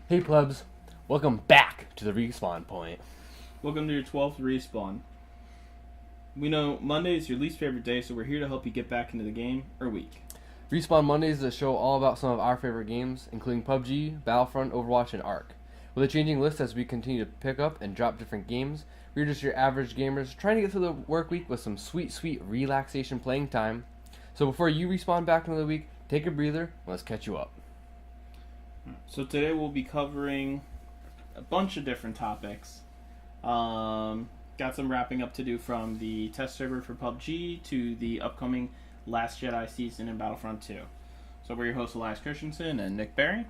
Hey plebs, welcome back to the respawn point. Welcome to your 12th respawn. We know Monday is your least favorite day, so we're here to help you get back into the game or week. Respawn Mondays is a show all about some of our favorite games, including PUBG, Battlefront, Overwatch, and Ark. With a changing list as we continue to pick up and drop different games, we're just your average gamers trying to get through the work week with some sweet relaxation playing time. So before you respawn back into the week, take a breather and let's catch you up. So today we'll be covering a bunch of different topics. Got some wrapping up to do from the test server for PUBG to the upcoming Last Jedi season in Battlefront 2. So we're your hosts Elias Christensen and Nick Barry.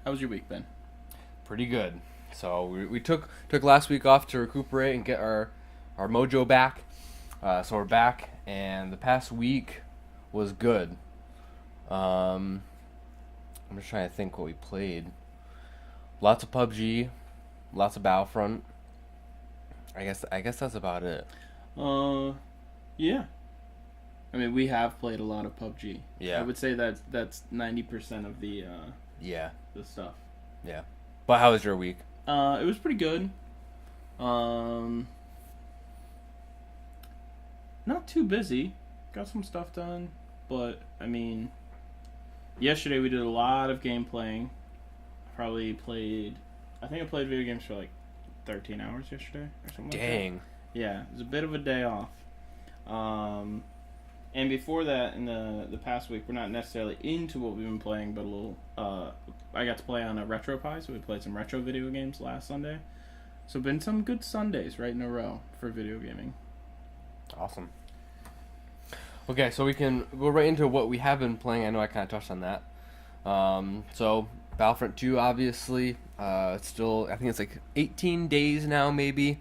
How was your week been? Pretty good. So we took last week off to recuperate and get our mojo back. So we're back, and the past week was good. I'm just trying to think what we played. Lots of PUBG, lots of Battlefront. I guess that's about it. Yeah. I mean, we have played a lot of PUBG. Yeah. I would say that's 90% of the the stuff. Yeah. But how was your week? It was pretty good. Not too busy. Got some stuff done, but I mean, yesterday we did a lot of game playing. I think I played video games for like 13 hours yesterday or something. Dang. Like that. Yeah, it was a bit of a day off. And before that, in the past week, we're not necessarily into what we've been playing, but a little. I got to play on a Retro Pie, so we played some retro video games last Sunday. So been some good Sundays right in a row for video gaming. Awesome. Okay, so we can go right into what we have been playing. I know I kind of touched on that. So Battlefront 2, obviously, it's still, I think it's like 18 days now, maybe,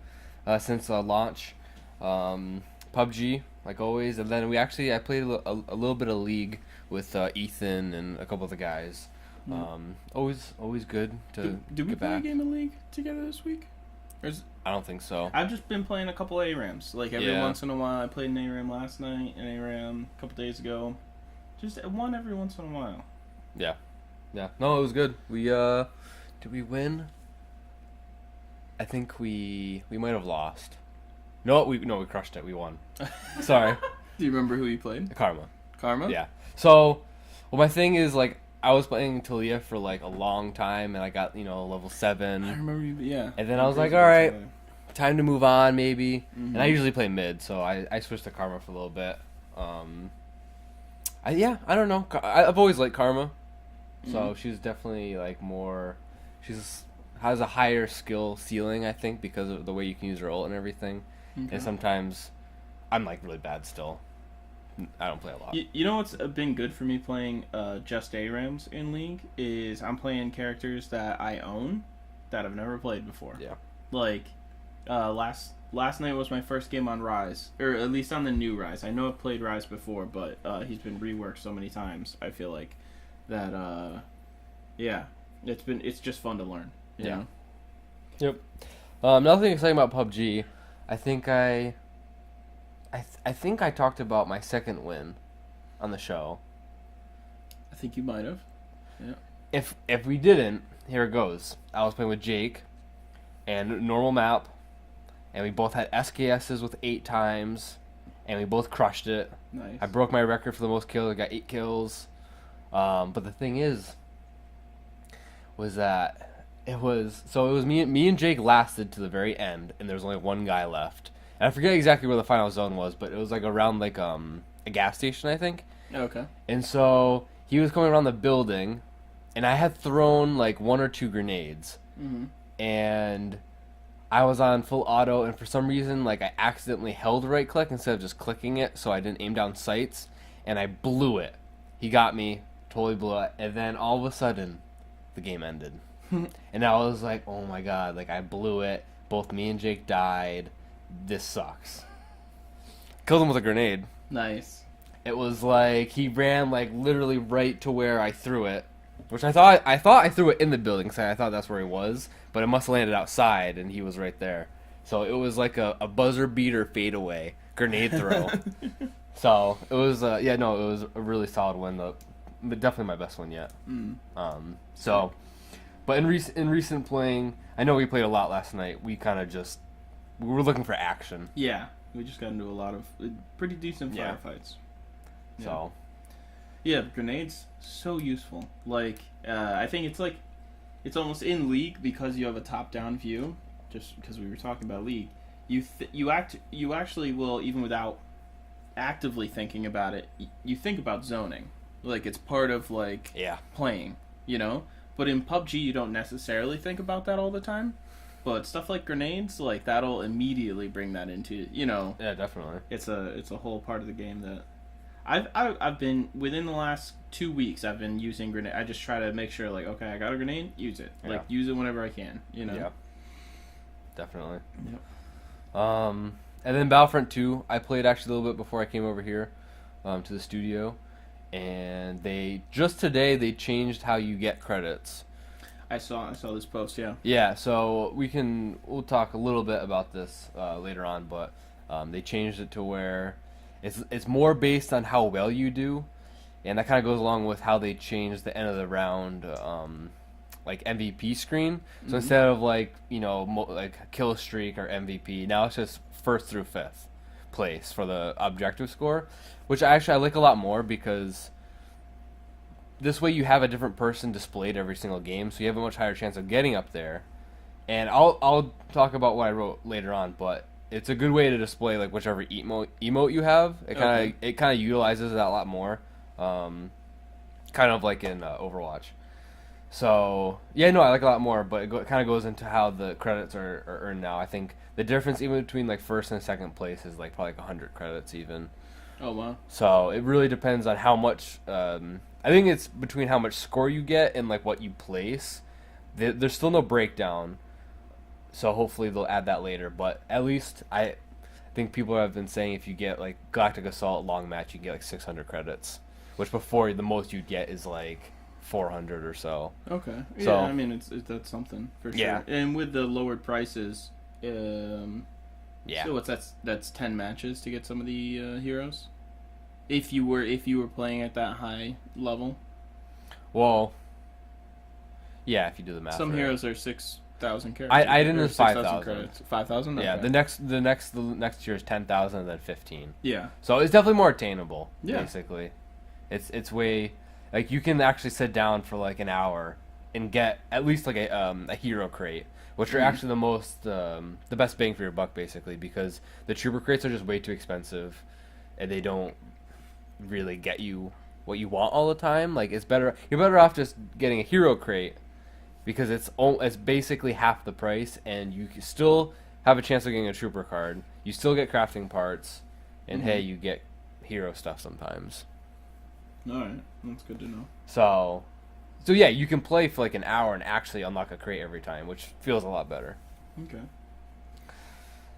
since launch. PUBG, like always, and then I played a little bit of League with Ethan and a couple of the guys. Always good to Did we get play back. a game of League together this week? I don't think so. I've just been playing a couple ARAMs. Like every Yeah. once in a while, I played an ARAM last night, an ARAM a couple days ago. Just one every once in a while. Yeah. No, it was good. We did we win? I think we might have lost. No, we crushed it. We won. Sorry. Do you remember who you played? Karma. Karma? Yeah. So, well, my thing is, like, I was playing Talia for, like, a long time, and I got, level 7. I remember you, yeah. And then I was like, alright, time to move on, maybe. Mm-hmm. And I usually play mid, so I switched to Karma for a little bit. I don't know. I've always liked Karma. So she's definitely, like, has a higher skill ceiling, I think, because of the way you can use her ult and everything. Okay. And sometimes I'm, like, really bad still. I don't play a lot. You know what's been good for me playing just ARAMs in League is I'm playing characters that I own that I've never played before. Yeah. Like, last night was my first game on Rise, or at least on the new Rise. I know I've played Rise before, but he's been reworked so many times. I feel like that. It's just fun to learn. You know? Yep. Another thing exciting about PUBG, I think I talked about my second win on the show. I think you might have. Yeah. If we didn't, here it goes. I was playing with Jake, and normal map, and we both had SKSs with 8 times, and we both crushed it. Nice. I broke my record for the most kills. I got 8 kills. But the thing was that it was me and Jake lasted to the very end, and there was only one guy left. And I forget exactly where the final zone was, but it was like around like a gas station, I think. Okay. And so he was coming around the building, and I had thrown like 1 or 2 grenades, and I was on full auto, and for some reason, like, I accidentally held right click instead of just clicking it, so I didn't aim down sights, and I blew it. He got me, totally blew it, and then all of a sudden, the game ended. And I was like, oh my god, like, I blew it. Both me and Jake died. This sucks. Killed him with a grenade. Nice. It was like, he ran, like, literally right to where I threw it, which I thought I threw it in the building, so I thought that's where he was, but it must have landed outside, and he was right there. So it was like a buzzer beater fadeaway grenade throw. So it was, it was a really solid win, though. Definitely my best one yet. So But in recent playing, I know we played a lot last night. We were looking for action. Yeah, we just got into a lot of pretty decent Yeah. firefights. Yeah. So Yeah, grenades so useful. Like I think it's almost in League because you have a top-down view. Just because we were talking about League, you actually will, even without actively thinking about it, you think about zoning. Like it's part of playing, you know. But in PUBG, you don't necessarily think about that all the time. But stuff like grenades, like that'll immediately bring that into, you know. yeah, definitely. It's a whole part of the game that I've been within the last 2 weeks. I've been using grenade. I just try to make sure, like, okay, I got a grenade, use it. Yeah. Like use it whenever I can, you know. Yeah, definitely. Yep. And then Battlefront 2, I played actually a little bit before I came over here to the studio, and today they changed how you get credits. I saw this post. Yeah. Yeah, so we'll talk a little bit about this later on, but they changed it to where it's more based on how well you do, and that kind of goes along with how they changed the end of the round MVP screen. So instead of like kill streak or MVP, now it's just first through fifth place for the objective score, which I like a lot more because this way you have a different person displayed every single game, so you have a much higher chance of getting up there. And I'll talk about what I wrote later on, but it's a good way to display like whichever emote you have. It kind of utilizes that a lot more, kind of like in Overwatch. So yeah, no, I like it a lot more, but it kind of goes into how the credits are earned now. I think the difference even between like first and second place is like probably like 100 credits even. Oh wow. So it really depends on how much. I think it's between how much score you get and like what you place. There's still no breakdown, so hopefully they'll add that later. But at least I think people have been saying if you get like Galactic Assault long match, you can get like 600 credits, which before the most you'd get is like 400 or so. Okay. Yeah, so, I mean that's something for sure. Yeah. And with the lowered prices, yeah. So that's 10 matches to get some of the heroes. If you were playing at that high level. Well, yeah, if you do the math. Some right. heroes are 6,000 credits. I didn't know 5,000. 5,000. Yeah, okay. the next tier is 10,000 and then 15. Yeah. So it's definitely more attainable. Yeah. Basically, it's way like you can actually sit down for like an hour and get at least like a hero crate, which are actually the best bang for your buck basically, because the trooper crates are just way too expensive, and they don't really get you what you want all the time. Like you're better off just getting a hero crate, because it's basically half the price, and you still have a chance of getting a trooper card. You still get crafting parts, and hey, you get hero stuff sometimes. All right, that's good to know. So yeah, you can play for like an hour and actually unlock a crate every time, which feels a lot better. Okay.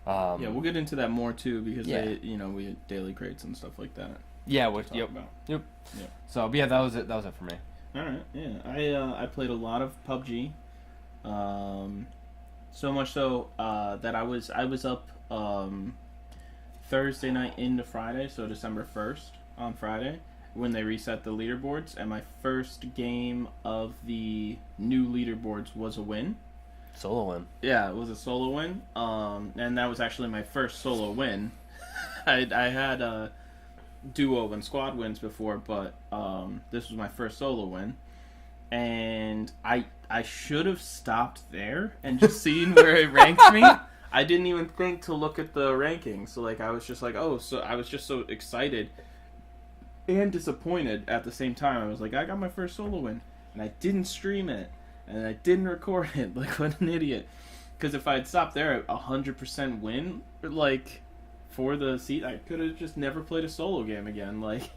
Yeah, we'll get into that more too, because Yeah. we had daily crates and stuff like that. Yeah, to talk about. Yep. Yep. So, but yeah, that was it for me. All right, yeah. I played a lot of PUBG, so much so that I was up Thursday night into Friday, so December 1st on Friday when they reset the leaderboards, and my first game of the new leaderboards was a win. Solo win. Yeah, it was a solo win, and that was actually my first solo win. I had duo and squad wins before, but this was my first solo win, and I should have stopped there and just seen where it ranked me. I didn't even think to look at the rankings, so like I was just like, oh, so I was just so excited and disappointed at the same time. I was like, I got my first solo win, and I didn't stream it, and I didn't record it. Like, what an idiot! Because if I had stopped there at 100% win, like, for the seat, I could have just never played a solo game again. Like,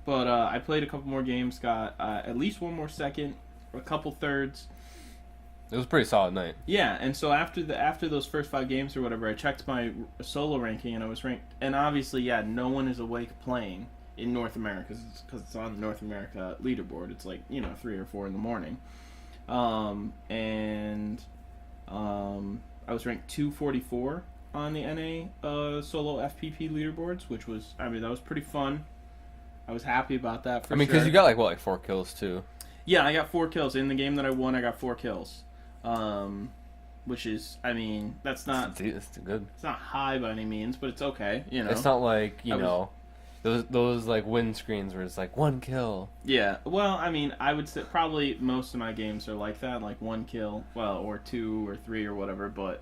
but I played a couple more games, got at least one more second, a couple thirds. It was a pretty solid night. Yeah, and so after those first 5 games or whatever, I checked my solo ranking, and I was ranked. And obviously, yeah, no one is awake playing in North America, because it's on the North America leaderboard. It's like 3 or 4 in the morning, and I was ranked 244 on the NA solo FPP leaderboards, which was, that was pretty fun. I was happy about that. For because sure. you got like 4 kills too. Yeah, I got 4 kills in the game that I won. I got 4 kills, which is, I mean, that's not It's good. it's not high by any means, but it's okay. You know, It's not like those like win screens where it's like 1 kill. Yeah, well, I mean, I would say probably most of my games are like that, like 1 kill, well, or 2 or 3 or whatever. But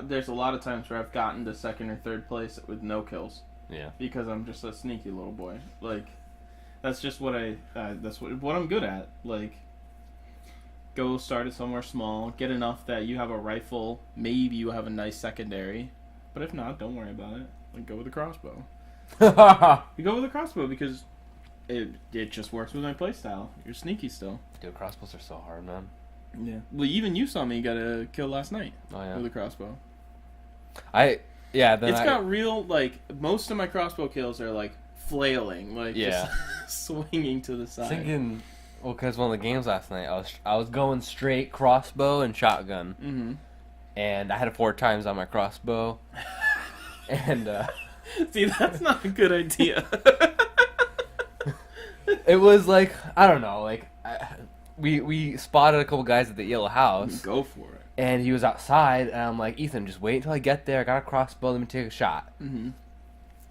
there's a lot of times where I've gotten to 2nd or 3rd place with no kills. Yeah, because I'm just a sneaky little boy. Like, that's just what that's what I'm good at. Like, go start it somewhere small, get enough that you have a rifle, maybe you have a nice secondary, but if not, don't worry about it. Like, go with a crossbow. You go with a crossbow because it just works with my playstyle. You're sneaky still. Dude, crossbows are so hard, man. Yeah. Well, even you saw me get a kill last night with a crossbow. It's got real, like, most of my crossbow kills are like flailing, like just swinging to the side. Thinking, well, because one of the games last night, I was going straight crossbow and shotgun, and I had it 4 times on my crossbow, and see, that's not a good idea. It was like, I don't know, like we spotted a couple guys at the yellow house. Go for it. And he was outside, and I'm like, Ethan, just wait until I get there. I got a crossbow. Let me take a shot. Mm-hmm.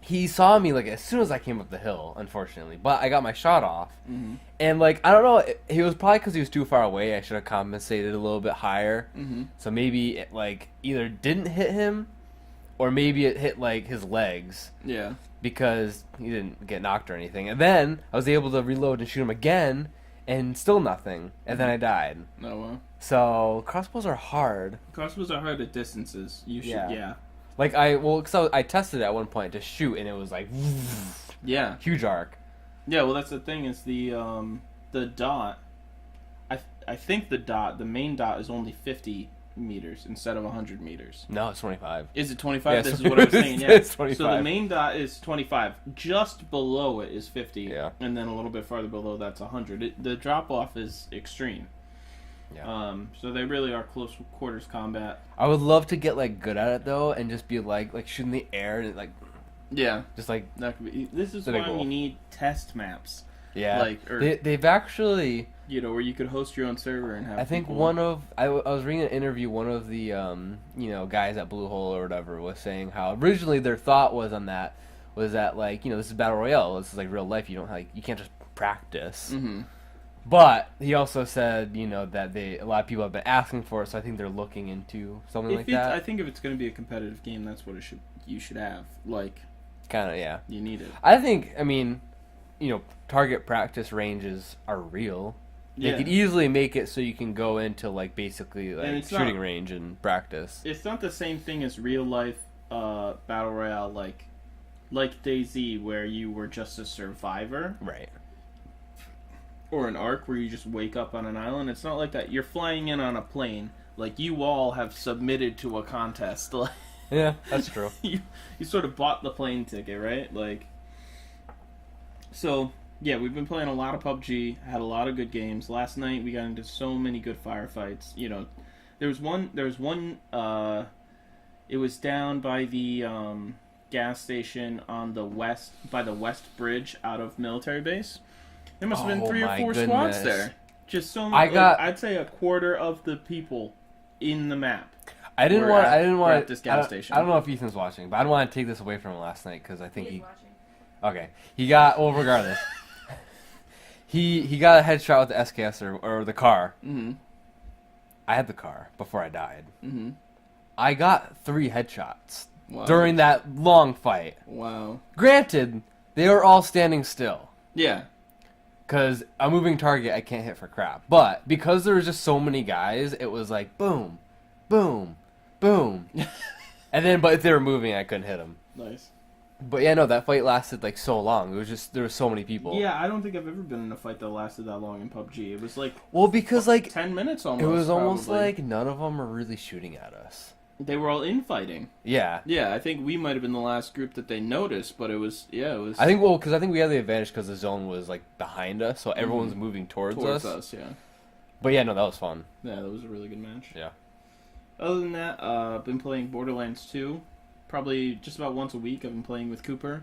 He saw me like as soon as I came up the hill, unfortunately, but I got my shot off. Mm-hmm. And like, I don't know, he was probably because he was too far away. I should have compensated a little bit higher. Mm-hmm. So maybe it like either didn't hit him, or maybe it hit like his legs. Yeah. Because he didn't get knocked or anything. And then I was able to reload and shoot him again, and still nothing. And then I died. Oh well. So crossbows are hard. Crossbows are hard at distances. You should, yeah. Like so I tested it at one point to shoot, and it was like, yeah, huge arc. Yeah, well, that's the thing is the dot. I think the main dot is only 50 meters instead of 100 meters. No, it's 25. Is it 25? Yeah, this is what I was saying. Yeah, it's 25. So the main dot is 25. Just below it is 50. Yeah. And then a little bit farther below that's 100. The drop off is extreme. Yeah. So they really are close quarters combat. I would love to get like good at it though, and just be like shooting the air and like. Yeah. Just like that could be. This is why we need test maps. Yeah. Like they've actually. You know, where you could host your own server and have. I think I was reading an interview. One of the guys at Bluehole or whatever was saying how originally their thought was that like this is Battle Royale. This is like real life. You can't just practice. Mm-hmm. But he also said, that a lot of people have been asking for it, so I think they're looking into something like that. I think if it's going to be a competitive game, that's what you should have. Like, kind of, yeah. You need it. I think, target practice ranges are real. They could easily make it so you can go into, like, basically, like, shooting range and practice. It's not the same thing as real life Battle Royale, like DayZ, where you were just a survivor. Right. Or an arc where you just wake up on an island. It's not like that. You're flying in on a plane. Like, you all have submitted to a contest. Yeah, that's true. you sort of bought the plane ticket, right? Like, so, yeah, we've been playing a lot of PUBG. Had a lot of good games. Last night, we got into so many good firefights. There was one, it was down by the gas station on by the West Bridge out of military base. There must have been 3 or 4 squads there. Just so many. I'd say a quarter of the people in the map. I didn't want at this gas station. I don't know if Ethan's watching, but I don't want to take this away from him last night because I think he's watching. Okay, he got regardless. he got a headshot with the SKS or the car. Mm-hmm. I had the car before I died. Mm-hmm. I got 3 headshots during that long fight. Wow. Granted, they were all standing still. Yeah. Because a moving target I can't hit for crap. But because there was just so many guys, it was like boom, boom, boom. And then, but if they were moving, I couldn't hit them. Nice. But yeah, no, that fight lasted like so long. It was just, there were so many people. Yeah, I don't think I've ever been in a fight that lasted that long in PUBG. It was like... Well, because like... 10 minutes almost. It was almost like none of them were really shooting at us. They were all infighting. Yeah. Yeah, I think we might have been the last group that they noticed, but it was... I think, because I think we had the advantage because the zone was like behind us, so everyone's moving towards us. Yeah. But yeah, no, that was fun. Yeah, that was a really good match. Yeah. Other than that, I've been playing Borderlands 2. Probably just about once a week I've been playing with Cooper.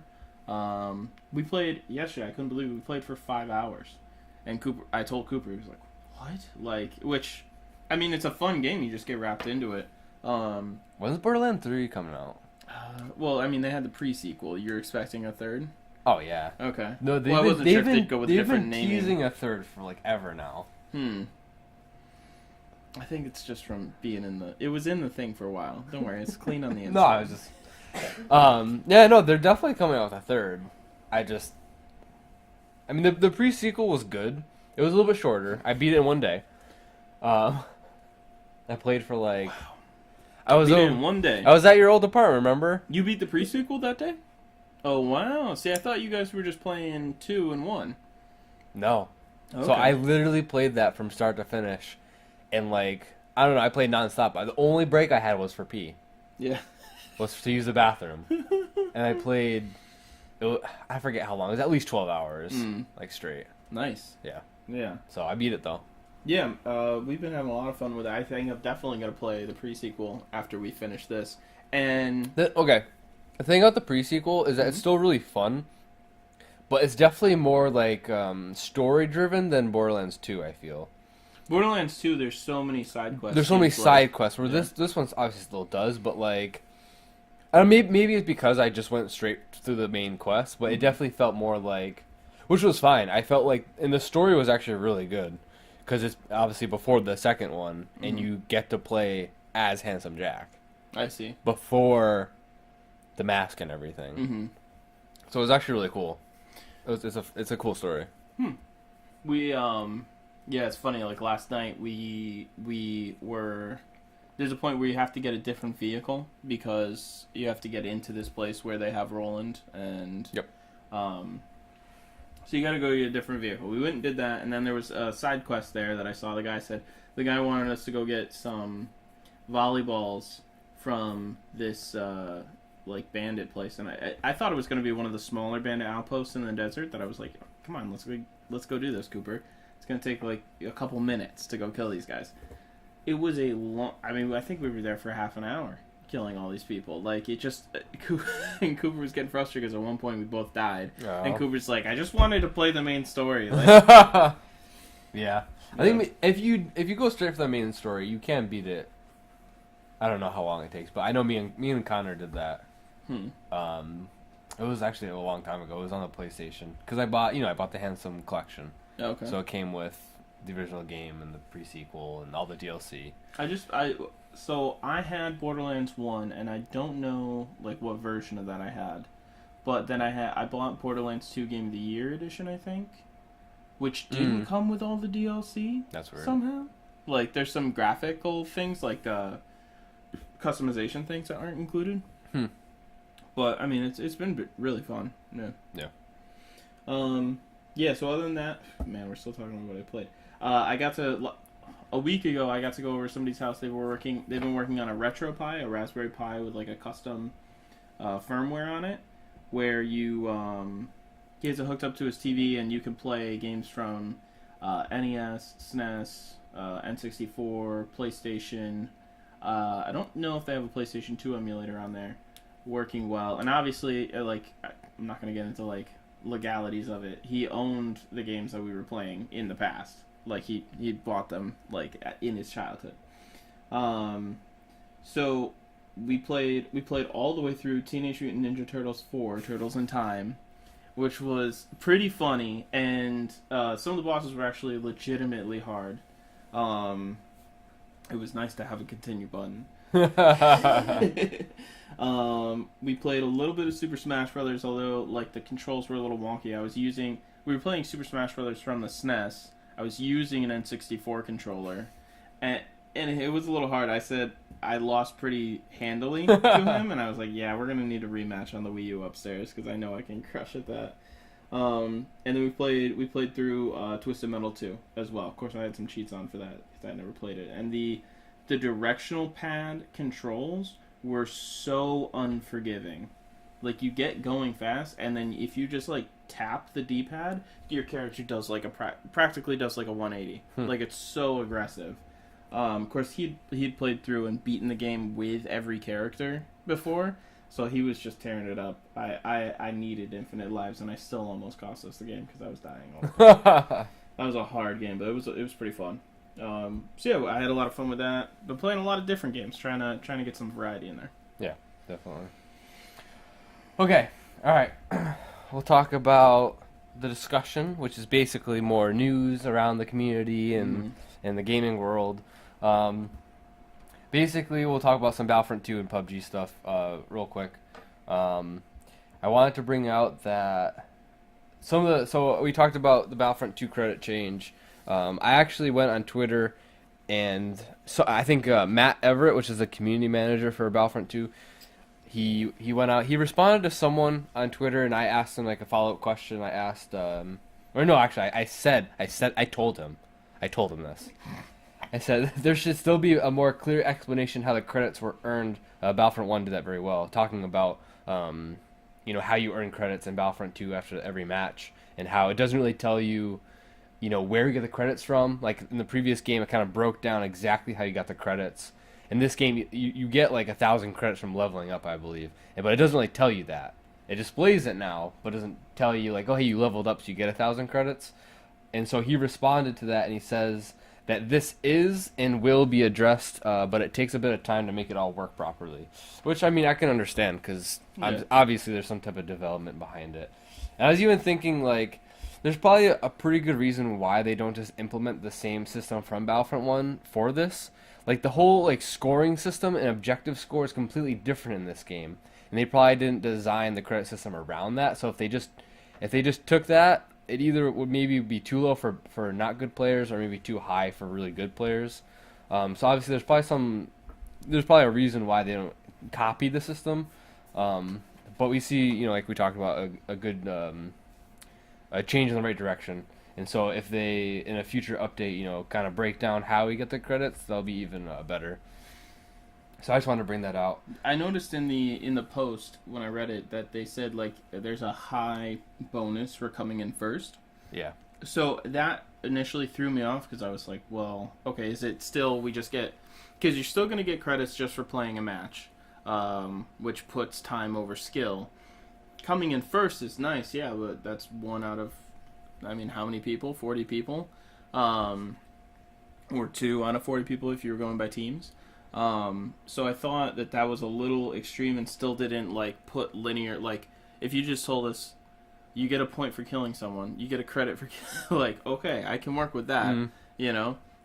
We played yesterday. I couldn't believe it. We played for 5 hours. And I told Cooper, he was like, "What?" Like, which, I mean, it's a fun game. You just get wrapped into it. When's Borderlands 3 coming out? Well, I mean, they had the pre-sequel. You're expecting a third? Oh yeah. Okay. No, Well, I wasn't sure if they'd go with different been naming. teasing a third for like ever now. I think it's just from being in the. It was in the thing for a while. Don't worry, it's clean on the inside. No, I was just. Yeah, no, they're definitely coming out with a third. I mean, the pre-sequel was good. It was a little bit shorter. I beat it in one day. I played for like. Wow. I was beat it in one day. I was at your old apartment. Remember? You beat the pre-sequel that day? Oh wow! See, I thought you guys were just playing 2 and 1. No. Okay. So I literally played that from start to finish, and like I don't know, I played nonstop. The only break I had was for pee. Yeah. Was to use the bathroom, and I played. I forget how long. It was at least 12 hours, like straight. Nice. Yeah. Yeah. So I beat it though. Yeah, we've been having a lot of fun with it. I think I'm definitely going to play the pre-sequel after we finish this. And okay, the thing about the pre-sequel is that it's still really fun, but it's definitely more like story-driven than Borderlands 2, I feel. Borderlands 2, there's so many side quests. There's so many side quests, where this one's obviously still does, but like... I don't know, maybe it's because I just went straight through the main quest, but it definitely felt more like... Which was fine. I felt like... And the story was actually really good. Because it's obviously before the second one, and you get to play as Handsome Jack. I see. Before the mask and everything. So it was actually really cool. It's a cool story. We, yeah, it's funny, like last night we were... There's a point where you have to get a different vehicle because you have to get into this place where they have Roland and... Yep. So you got to go to a different vehicle. We went and did that, and then there was a side quest there that I saw. The guy wanted us to go get some volleyballs from this like bandit place, and I thought it was going to be one of the smaller bandit outposts in the desert. That I was like, come on, let's go do this, Cooper. It's going to take like a couple minutes to go kill these guys. It was a long. I mean, I think we were there for half an hour killing all these people. Like, it just... and Cooper was getting frustrated because at one point we both died. Oh. And Cooper's like, I just wanted to play the main story. Like, yeah. I think if you go straight for the main story, you can beat it. I don't know how long it takes, but I know me and Connor did that. It was actually a long time ago. It was on the PlayStation. Because I bought the Handsome Collection. Okay. So it came with the original game and the pre-sequel and all the DLC. So I had Borderlands 1, and I don't know like what version of that I had. But then I bought Borderlands 2 Game of the Year edition, I think, which didn't come with all the DLC. That's weird. Somehow. Like there's some graphical things like customization things that aren't included. But I mean it's been really fun. Yeah. Yeah. Yeah, so other than that, man, we're still talking about what I played. A week ago, I got to go over to somebody's house. They've been working on a Retro Pi, a Raspberry Pi with like a custom firmware on it, where he has it hooked up to his TV, and you can play games from NES, SNES, N64, PlayStation. I don't know if they have a PlayStation 2 emulator on there working well. And obviously, like, I'm not going to get into like legalities of it. He owned the games that we were playing in the past. Like he bought them like in his childhood. So we played all the way through Teenage Mutant Ninja Turtles 4: Turtles in Time, which was pretty funny, and some of the bosses were actually legitimately hard. It was nice to have a continue button. We played a little bit of Super Smash Brothers, although like the controls were a little wonky. We were playing Super Smash Brothers from the SNES. I was using an N64 controller, and it was a little hard. I said I lost pretty handily to him, and I was like, yeah, we're gonna need a rematch on the Wii U upstairs because I know I can crush at that. And then we played through Twisted Metal 2 as well. Of course, I had some cheats on for that because I never played it. And the directional pad controls were so unforgiving. Like, you get going fast, and then if you just like tap the D-pad, your character does like practically does like a 180. Like, it's so aggressive. Of course, he'd played through and beaten the game with every character before, so he was just tearing it up. I needed infinite lives, and I still almost cost us the game because I was dying all the That was a hard game, but it was pretty fun. So yeah, I had a lot of fun with that. Been playing a lot of different games, trying to get some variety in there. Yeah, definitely. Okay, all right. We'll talk about the discussion, which is basically more news around the community and the gaming world. Basically, we'll talk about some Battlefront 2 and PUBG stuff real quick. I wanted to bring out that so we talked about the Battlefront 2 credit change. I actually went on Twitter, and so I think Matt Everett, which is the community manager for Battlefront 2, he went out. He responded to someone on Twitter, and I asked him like a follow-up question. I asked, or no, actually, I told him this. I said there should still be a more clear explanation how the credits were earned. Battlefront 1 did that very well, talking about how you earn credits in Battlefront 2 after every match, and how it doesn't really tell you, where you get the credits from. Like in the previous game, it kind of broke down exactly how you got the credits. In this game, you get like 1,000 credits from leveling up, I believe, but it doesn't really tell you that. It displays it now, but doesn't tell you like, oh hey, you leveled up, so you get 1,000 credits. And so he responded to that, and he says that this is and will be addressed, but it takes a bit of time to make it all work properly. Which, I mean, I can understand, because obviously there's some type of development behind it. And I was even thinking, like, there's probably a pretty good reason why they don't just implement the same system from Battlefront 1 for this. Like, the whole, like, scoring system and objective score is completely different in this game. And they probably didn't design the credit system around that, so if they just took that, it either would maybe be too low for not good players, or maybe too high for really good players. So obviously there's probably a reason why they don't copy the system. But we see, like we talked about, a good a change in the right direction. And so if they, in a future update, kind of break down how we get the credits, that'll be even better. So I just wanted to bring that out. I noticed in the post when I read it that they said like there's a high bonus for coming in first. Yeah. So that initially threw me off, because I was like, well, okay, is it still we just get, because you're still going to get credits just for playing a match, which puts time over skill. Coming in first is nice, yeah, but that's one out of, I mean, how many people? 40 people, or 2 out of 40 people if you were going by teams. So I thought that was a little extreme, and still didn't like put linear, like if you just told us you get a point for killing someone, you get a credit for like, okay, I can work with that,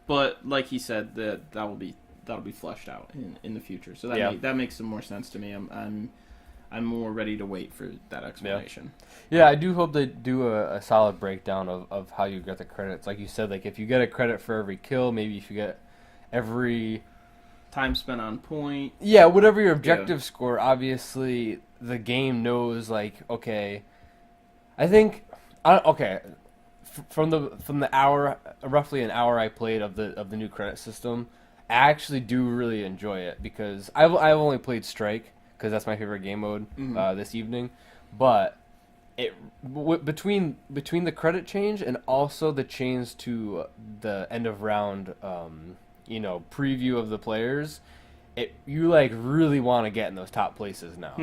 but like he said, that'll be fleshed out in the future, so that makes some more sense to me. I'm more ready to wait for that explanation. Yeah, I do hope they do a solid breakdown of how you get the credits. Like you said, like if you get a credit for every kill, maybe if you get every time spent on point. Yeah, whatever your objective score, obviously the game knows, like, okay, I think, from the hour, roughly an hour I played of the new credit system, I actually do really enjoy it, because I've only played Strike, because that's my favorite game mode this evening, but between the credit change and also the change to the end of round preview of the players, you like really want to get in those top places now,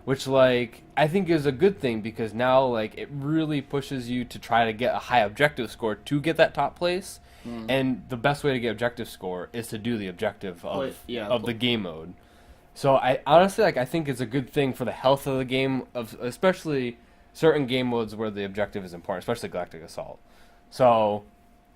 which like I think is a good thing, because now like it really pushes you to try to get a high objective score to get that top place, and the best way to get objective score is to do the objective of the game mode. So I honestly I think it's a good thing for the health of the game, of especially certain game modes where the objective is important, especially Galactic Assault. So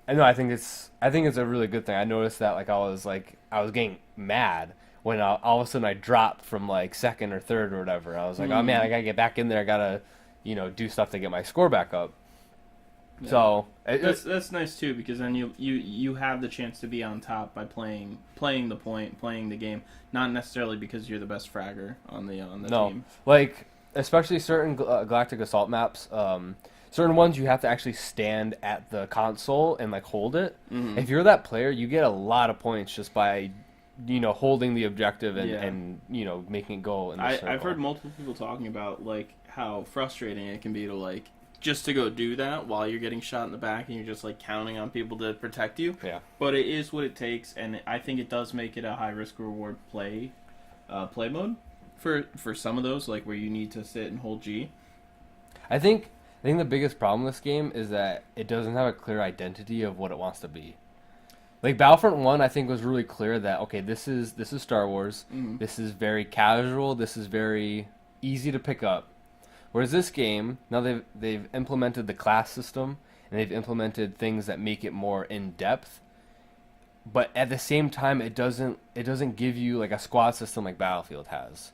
I know I think it's a really good thing. I noticed that I was getting mad when all of a sudden I dropped from like second or third or whatever. I was like, oh man, I gotta get back in there. I gotta do stuff to get my score back up. Yeah. So that's nice too, because then you have the chance to be on top by playing the point, playing the game, not necessarily because you're the best fragger on the team. Like especially certain Galactic Assault maps. Certain ones you have to actually stand at the console and like hold it. If you're that player, you get a lot of points just by holding the objective and making it go in the circle. I've heard multiple people talking about like how frustrating it can be to like just to go do that while you're getting shot in the back and you're just like counting on people to protect you. Yeah. But it is what it takes, and I think it does make it a high risk reward play mode for some of those, like where you need to sit and hold G. I think I think the biggest problem with this game is that it doesn't have a clear identity of what it wants to be. Like Battlefront 1 I think was really clear that okay, this is Star Wars. Mm-hmm. This is very casual, this is very easy to pick up. Whereas this game, now they've implemented the class system and they've implemented things that make it more in depth. But at the same time it doesn't give you like a squad system like Battlefield has.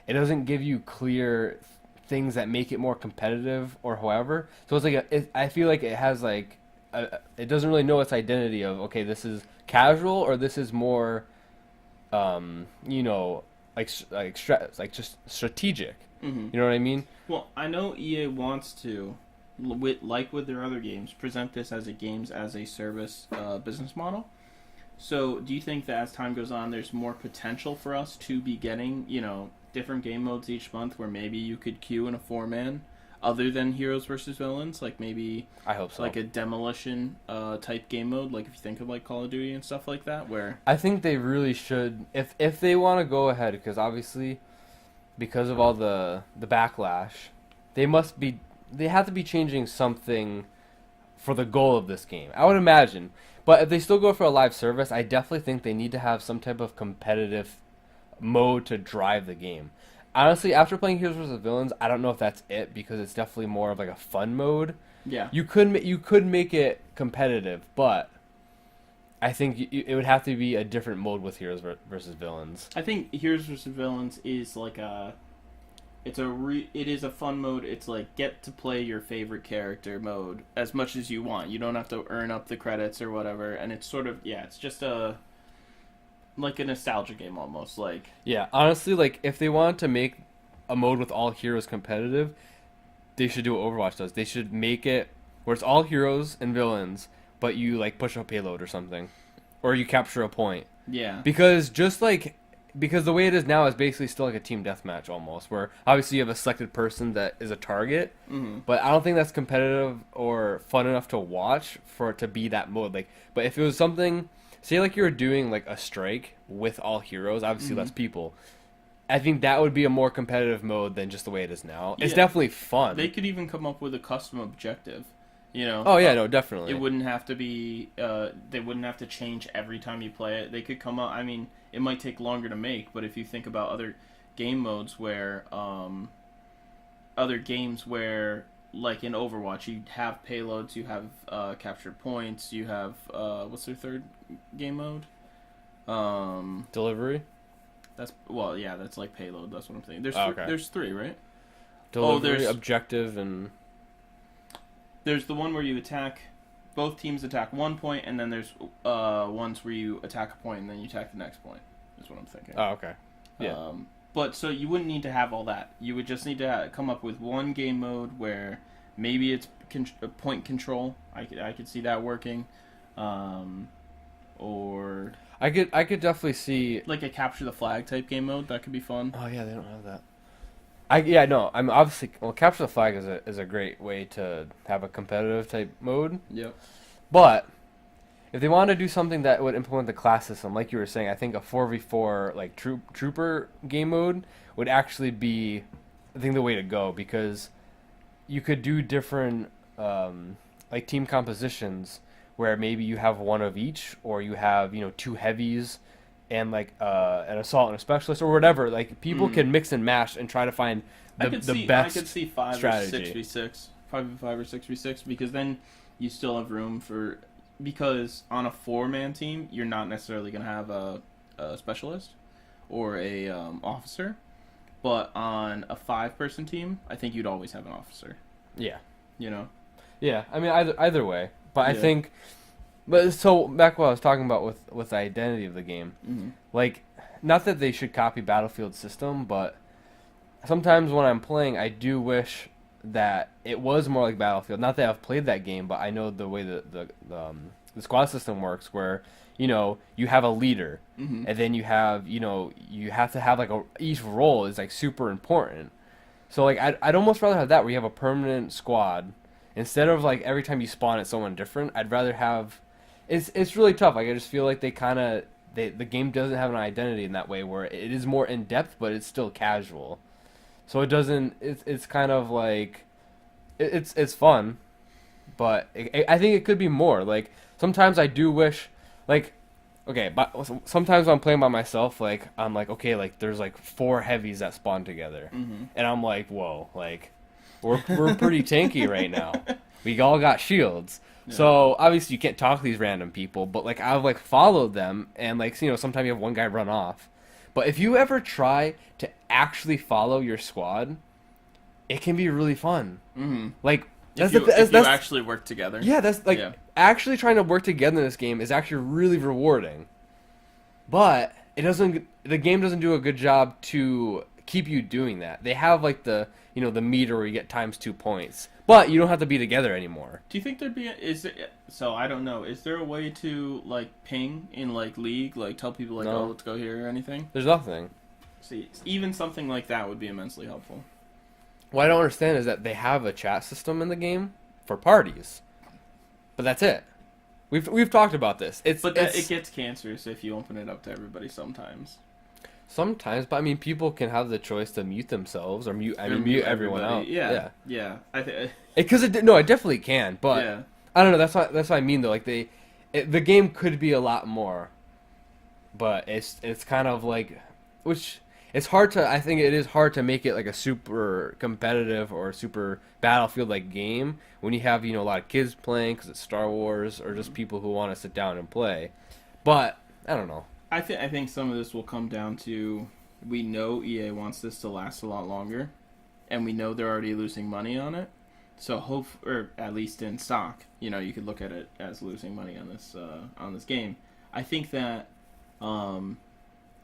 It doesn't give you clear things that make it more competitive or however. So it's like I feel like it has like it doesn't really know its identity of okay, this is casual or this is more you know, like just strategic. Mm-hmm. You know what I mean? Well, I know EA wants to, with their other games, present this as a games as a service business model. So, do you think that as time goes on, there's more potential for us to be getting, different game modes each month where maybe you could queue in a 4-man other than heroes versus villains? Like maybe I hope so. like a demolition type game mode, like if you think of like Call of Duty and stuff like that, where I think they really should, if they want to go ahead, because obviously, because of all the backlash, they have to be changing something for the goal of this game. I would imagine. But if they still go for a live service, I definitely think they need to have some type of competitive mode to drive the game. Honestly, after playing Heroes vs. Villains, I don't know if that's it because it's definitely more of like a fun mode. yeah, You could make it competitive, but I think it would have to be a different mode with Heroes versus Villains. I think Heroes vs. Villains is like it is a fun mode. It's like get to play your favorite character mode as much as you want. You don't have to earn up the credits or whatever. And it's sort of it's just like a nostalgia game almost. Like Yeah, honestly, like if they wanted to make a mode with all heroes competitive, they should do what Overwatch does. They should make it where it's all heroes and villains, but you like push a payload or something, or you capture a point. yeah, Because because the way it is now is basically still like a team deathmatch almost, where obviously you have a selected person that is a target, but I don't think that's competitive or fun enough to watch for it to be that mode. Like, but if it was something, say like you were doing like a strike with all heroes, obviously less people, I think that would be a more competitive mode than just the way it is now. It's Yeah. definitely fun. they could even come up with a custom objective. Oh yeah, no, definitely. It wouldn't have to be. They wouldn't have to change every time you play it. They could come up. I mean, it might take longer to make, but if you think about other game modes where, other games where, like in Overwatch, you have payloads, you have captured points, you have what's their third game mode? Delivery. That's like payload. That's what I'm thinking. Okay. There's three, right? Delivery, there's- objective, and There's the one where you attack, both teams attack one point, and then there's ones where you attack a point and then you attack the next point. Is what I'm thinking. oh okay, yeah. But so you wouldn't need to have all that. You would just need to come up with one game mode where maybe it's point control. I could see that working, or I could definitely see. like a capture the flag type game mode. That could be fun. Oh yeah, they don't have that. I'm obviously capture the flag is a great way to have a competitive type mode. Yep. But if they wanted to do something that would implement the class system, like you were saying, I think a 4v4 like trooper game mode would actually be, I think, the way to go, because you could do different like team compositions where maybe you have one of each, or you have two heavies and like an assault and a specialist or whatever. Like people can mix and match and try to find the best I could see 5 strategy. or 6v6, 5v5 or 6v6, because then you still have room for. Because on a 4-man team, you're not necessarily going to have a specialist or a officer, but on a 5-person team, I think you'd always have an officer. Yeah. Yeah, I mean either way, but I Yeah. think. But so back what I was talking about with the identity of the game, like not that they should copy Battlefield's system, but sometimes when I'm playing, I do wish that it was more like Battlefield. Not that I've played that game, but I know the way the squad system works, where you have a leader, and then you have to have like each role is like super important. So like I'd almost rather have that where you have a permanent squad instead of like every time you spawn at someone different. I'd rather have. It's really tough. Like I just feel like the game doesn't have an identity in that way, where it is more in depth, but it's still casual. So it doesn't. It's kind of like it's fun, but I think it could be more. Like sometimes I do wish, like, okay, but sometimes when I'm playing by myself, like I'm like, okay, like there's like 4 heavies that spawn together, and I'm like, whoa, like we're pretty tanky right now. We all got shields. Yeah. So obviously you can't talk to these random people, but like I've like followed them, and like sometimes you have one guy run off. But if you ever try to actually follow your squad, it can be really fun. Like If you actually work together. yeah, that's like actually trying to work together in this game is actually really rewarding. But the game doesn't do a good job to keep you doing that. They have like the the meter where you get ×2 points, but you don't have to be together anymore. Do you think there'd be so I don't know. Is there a way to like ping in like League, like tell people like, No. oh, let's go here or anything? There's nothing. See, even something like that would be immensely helpful. What I don't understand is that they have a chat system in the game for parties, but that's it. We've talked about this. It gets cancerous if you open it up to everybody sometimes. Sometimes, but I mean, people can have the choice to mute themselves or mute everyone out. Yeah. I think because it definitely can, but yeah. I don't know. That's what I mean though. Like the game could be a lot more, but it's kind of like which. It's hard to. I think it is hard to make it like a super competitive or super Battlefield like game when you have a lot of kids playing because it's Star Wars or just people who want to sit down and play. But I don't know. I think some of this will come down to we know EA wants this to last a lot longer, and we know they're already losing money on it. So or at least in stock, you could look at it as losing money on this game. I think that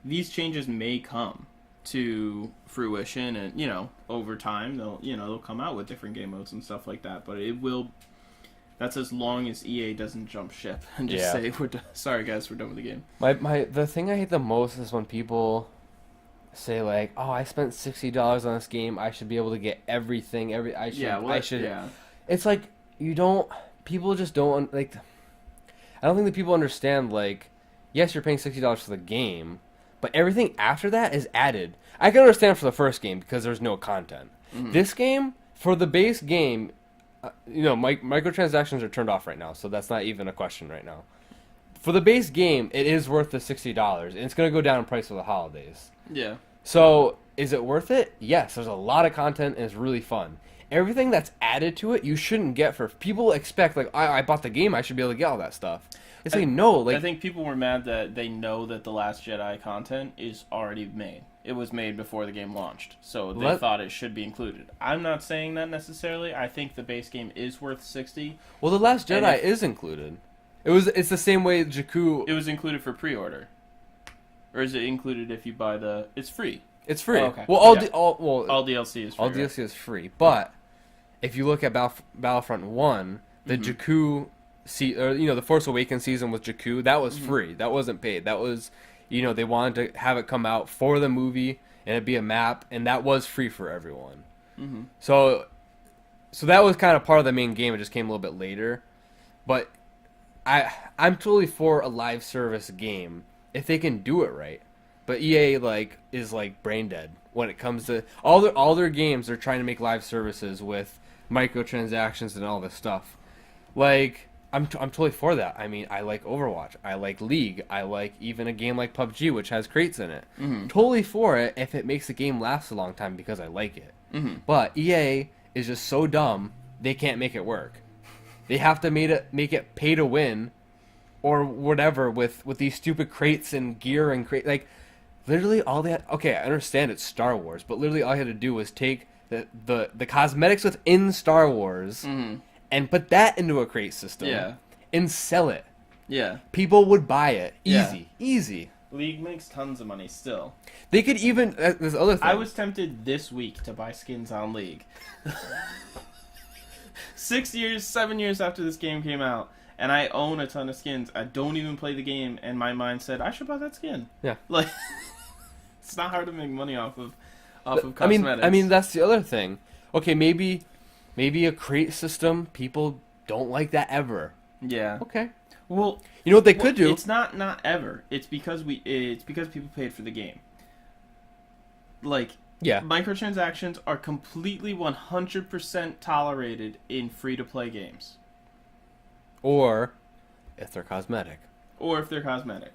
these changes may come to fruition, and over time they'll come out with different game modes and stuff like that. But that's as long as EA doesn't jump ship and just say sorry guys, we're done with the game. The thing I hate the most is when people say like, oh, I spent $60 on this game, I should be able to get everything. It's like people just don't like. I don't think that people understand like, yes, you're paying $60 for the game, but everything after that is added. I can understand for the first game because there's no content. This game, for the base game, microtransactions are turned off right now, so that's not even a question right now. For the base game, it is worth the $60, and it's going to go down in price for the holidays. Yeah. So, is it worth it? Yes, there's a lot of content, and it's really fun. Everything that's added to it, you shouldn't get for... People expect, like, I bought the game, I should be able to get all that stuff. It's like, no, like... I think people were mad that they know that the Last Jedi content is already made. It was made before the game launched, so they thought it should be included. I'm not saying that necessarily. I think the base game is worth $60. Well, the Last Jedi is included. It's the same way Jakku... It was included for pre-order. Or is it included if you buy the... It's free. It's free. Oh, okay. Well, all DLC is free. All DLC is free, but if you look at Battlefront 1, the Jakku... the Force Awakens season with Jakku, that was free. That wasn't paid. That was... they wanted to have it come out for the movie, and it'd be a map, and that was free for everyone. So that was kind of part of the main game. It just came a little bit later. But I'm totally for a live service game if they can do it right. But EA is brain dead when it comes to all their games. They're trying to make live services with microtransactions and all this stuff. Like, I'm totally for that. I mean, I like Overwatch. I like League. I like even a game like PUBG, which has crates in it. Totally for it if it makes the game last a long time because I like it. But EA is just so dumb, they can't make it work. They have to make it pay to win or whatever with these stupid crates and gear and like literally all they had. Okay, I understand it's Star Wars, but literally all you had to do was take the cosmetics within Star Wars and put that into a crate system and sell it. Yeah. People would buy it. Easy. League makes tons of money still. They could even... this other thing. I was tempted this week to buy skins on League. 7 years after this game came out, and I own a ton of skins. I don't even play the game, and my mind said, I should buy that skin. Yeah. Like, it's not hard to make money off of cosmetics. I mean, that's the other thing. Okay, maybe a crate system, people don't like that ever. Yeah. Okay. Well, you know what they could do? It's not ever. It's because people paid for the game. Like, Yeah. Microtransactions are completely 100% tolerated in free-to-play games. Or if they're cosmetic. Or if they're cosmetic.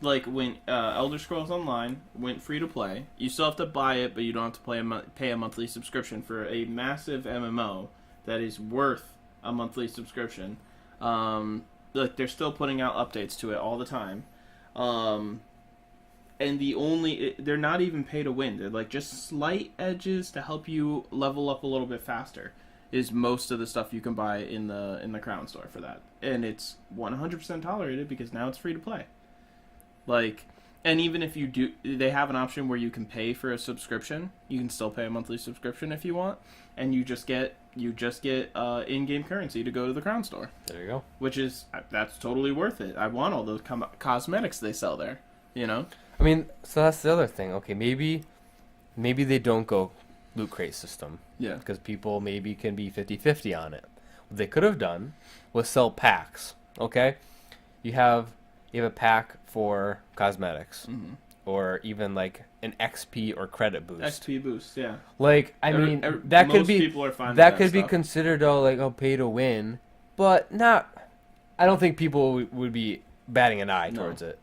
Like when Elder Scrolls Online went free-to-play, you still have to buy it, but you don't have to pay a monthly subscription for a massive MMO that is worth a monthly subscription. Like they're still putting out updates to it all the time. And they're not even pay to win. They're like just slight edges to help you level up a little bit faster. Is most of the stuff you can buy in the Crown Store for that, and it's 100% tolerated because now it's free to play. Like, and even if you do, they have an option where you can pay for a subscription. You can still pay a monthly subscription if you want, and you just get in-game currency to go to the Crown Store. There you go. That's totally worth it. I want all those cosmetics they sell there. You know. I mean, so that's the other thing. Okay, maybe they don't go loot crate system. Yeah. Because people maybe can be 50-50 on it. What they could have done was sell packs. Okay? You have a pack for cosmetics. Mm-hmm. Or even like an XP or credit boost. XP boost, yeah. Like, I mean, that could be people are fine that with could be stuff. considered pay to win, but not. I don't think people would be batting an eye towards it.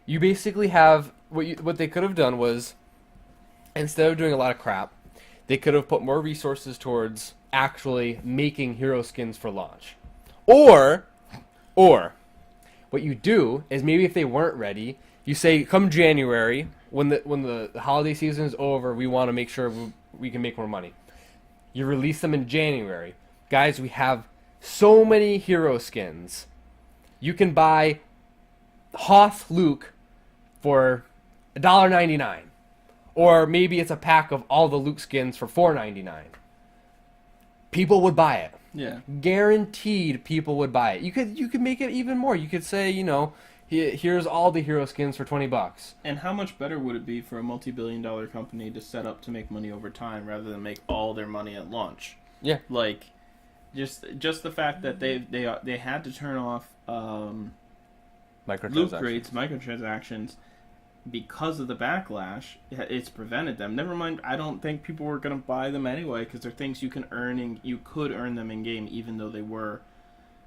You basically have what they could have done was, instead of doing a lot of crap, they could have put more resources towards actually making hero skins for launch. Or what you do is maybe if they weren't ready, you say come January when the holiday season is over, we want to make sure we can make more money. You release them in January. Guys, we have so many hero skins. You can buy Hoth Luke for $1.99. Or maybe it's a pack of all the Luke skins for $4.99. People would buy it. Yeah. Guaranteed people would buy it. You could make it even more. You could say, here's all the hero skins for $20. And how much better would it be for a multi-billion-dollar company to set up to make money over time rather than make all their money at launch? Yeah. Like, just the fact that they had to turn off loot crates, microtransactions, because of the backlash, it's prevented them. Never mind, I don't think people were going to buy them anyway because they're things you can earn and you could earn them in game, even though they were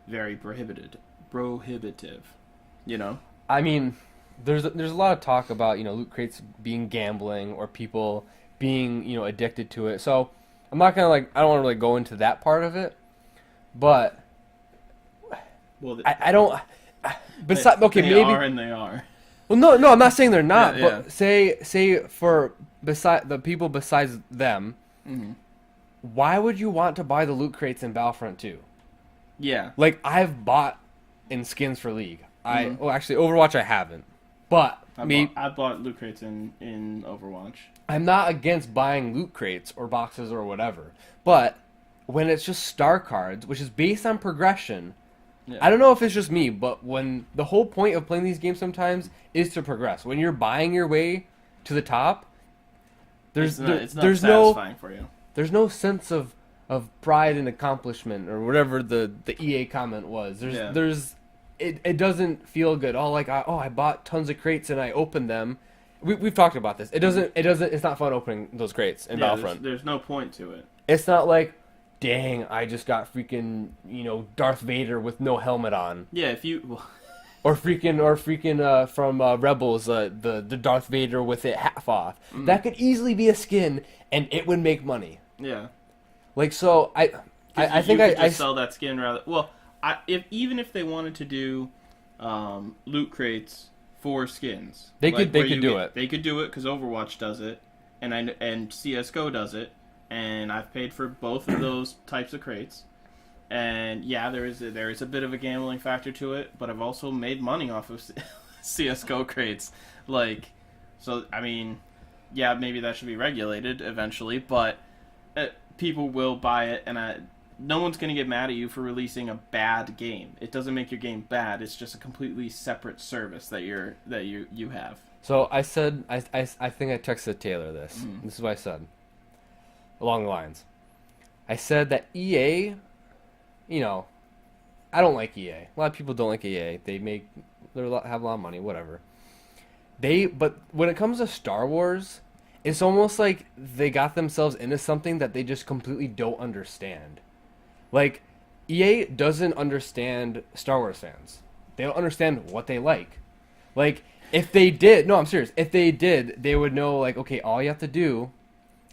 very prohibitive. You know. I mean, there's a lot of talk about loot crates being gambling or people being addicted to it. So I'm not gonna I don't want to really go into that part of it, but well, I don't. Besides, okay, they maybe are and they are. Well, no, I'm not saying they're not. Yeah, but say for beside the people besides them, mm-hmm. Why would you want to buy the loot crates in Battlefront 2? Yeah. Like I've bought in skins for League. Mm-hmm. Actually Overwatch I haven't. But I bought loot crates in Overwatch. I'm not against buying loot crates or boxes or whatever. But when it's just star cards, which is based on progression, yeah. I don't know if it's just me, but when the whole point of playing these games sometimes is to progress. When you're buying your way to the top, it's not satisfying for you. There's no sense of pride and accomplishment or whatever the EA comment was. It doesn't feel good. I bought tons of crates and I opened them. We've talked about this. It's not fun opening those crates in Battlefront. There's no point to it. It's not like, dang, I just got freaking, Darth Vader with no helmet on. Yeah, if you... or freaking from Rebels, the Darth Vader with it half off. Mm. That could easily be a skin, and it would make money. Yeah. So, I think I sell that skin rather... Well, even if they wanted to do loot crates for skins... They could do it. They could do it because Overwatch does it, and CSGO does it. And I've paid for both of those types of crates, and yeah, there is a bit of a gambling factor to it, but I've also made money off of CS:GO crates, so I mean, yeah, maybe that should be regulated eventually, but people will buy it, and no one's gonna get mad at you for releasing a bad game. It doesn't make your game bad; it's just a completely separate service that you have. So I said, I think I texted Taylor this. Mm-hmm. This is what I said. Along the lines, I said that EA, I don't like EA. A lot of people don't like EA. They have a lot of money, whatever. But when it comes to Star Wars, it's almost like they got themselves into something that they just completely don't understand. Like, EA doesn't understand Star Wars fans. They don't understand what they like. Like, if they did, no, I'm serious. If they did, they would know, like, okay, all you have to do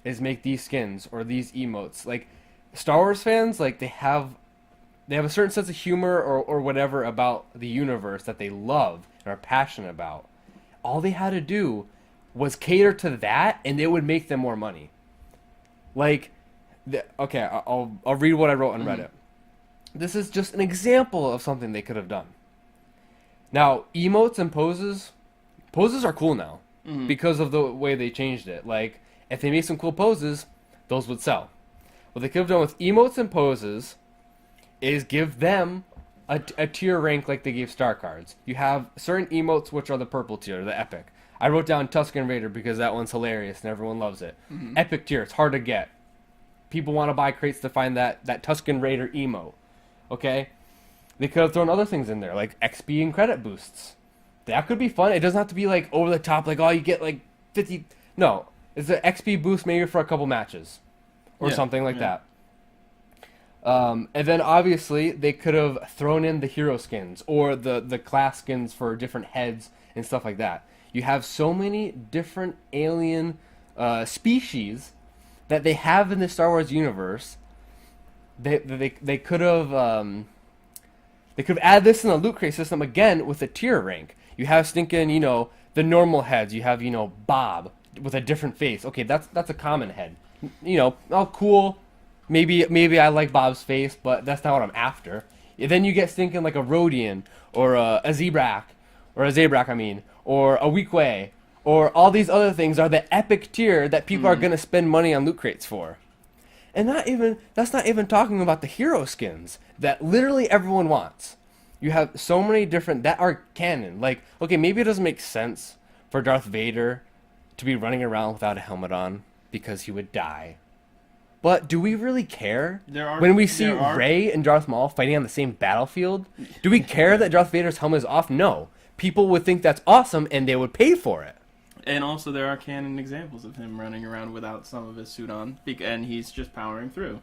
is make these skins or these emotes. Like, Star Wars fans, like, they have a certain sense of humor or whatever about the universe that they love and are passionate about. All they had to do was cater to that, and it would make them more money. Like, okay, I'll read what I wrote on Reddit. This is just an example of something they could have done. Now, emotes and poses are cool now because of the way they changed it. Like, if they made some cool poses, those would sell. What they could have done with emotes and poses is give them a tier rank like they gave star cards. You have certain emotes which are the purple tier, the epic. I wrote down Tusken Raider because that one's hilarious and everyone loves it. Epic tier, it's hard to get. People want to buy crates to find that Tusken Raider emote. Okay? They could have thrown other things in there, like XP and credit boosts. That could be fun. It doesn't have to be like over the top, like, oh, you get like 50. No, it's an XP boost maybe for a couple matches or something like that. And then obviously they could have thrown in the hero skins or the class skins for different heads and stuff like that. You have so many different alien species that they have in the Star Wars universe. They could have added this in the loot crate system again with a tier rank. You have stinking, the normal heads. You have, Bob with a different face. Okay, that's a common head. Oh, cool. Maybe I like Bob's face, but that's not what I'm after. Then you get stinking like a Rodian or a Zebrak, or a Weequay, or all these other things are the epic tier that people are gonna spend money on loot crates for. And that's not even talking about the hero skins that literally everyone wants. You have so many different that are canon. Like, okay, maybe it doesn't make sense for Darth Vader to be running around without a helmet on because he would die. But do we really care when we see Rey and Darth Maul fighting on the same battlefield? Do we care that Darth Vader's helmet is off? No. People would think that's awesome and they would pay for it. And also there are canon examples of him running around without some of his suit on, and he's just powering through.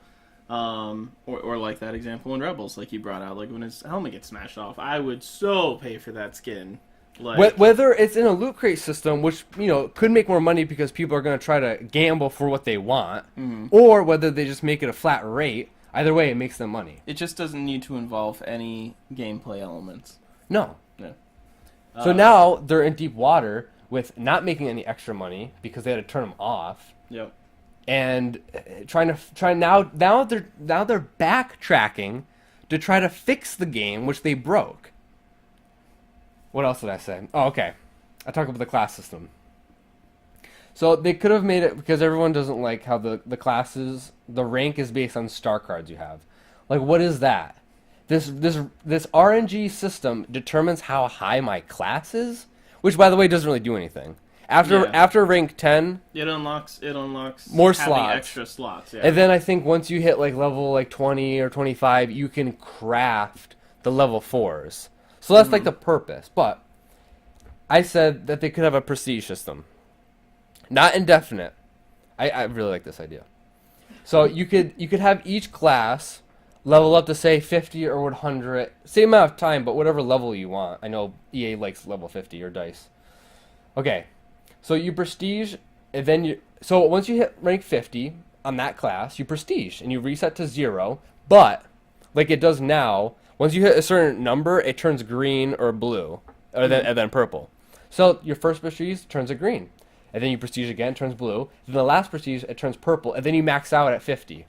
Or like that example in Rebels, like you brought out, like when his helmet gets smashed off. I would so pay for that skin. Like, whether it's in a loot crate system, which could make more money because people are going to try to gamble for what they want, or whether they just make it a flat rate. Either way, it makes them money. It just doesn't need to involve any gameplay elements. No. Yeah. So now they're in deep water with not making any extra money because they had to turn them off. Yep. And now they're backtracking to try to fix the game which they broke. What else did I say? Oh, okay. I talked about the class system. So they could have made it because everyone doesn't like how the classes, the rank is based on star cards you have. Like, what is that? This RNG system determines how high my class is, which by the way doesn't really do anything. After rank 10, it unlocks more having slots, extra slots. Yeah. And then I think once you hit like level 20 or 25, you can craft the level 4s. So that's like the purpose. But I said that they could have a prestige system, not indefinite. I really like this idea. So you could have each class level up to say 50 or 100, same amount of time, but whatever level you want. I know EA likes level 50 or DICE. Okay, so you prestige, and then so once you hit rank 50 on that class, you prestige and you reset to 0. But like it does now, once you hit a certain number, it turns green or blue, and then purple. So your first prestige turns to green, and then you prestige again, it turns blue. Then the last prestige, it turns purple, and then you max out at 50.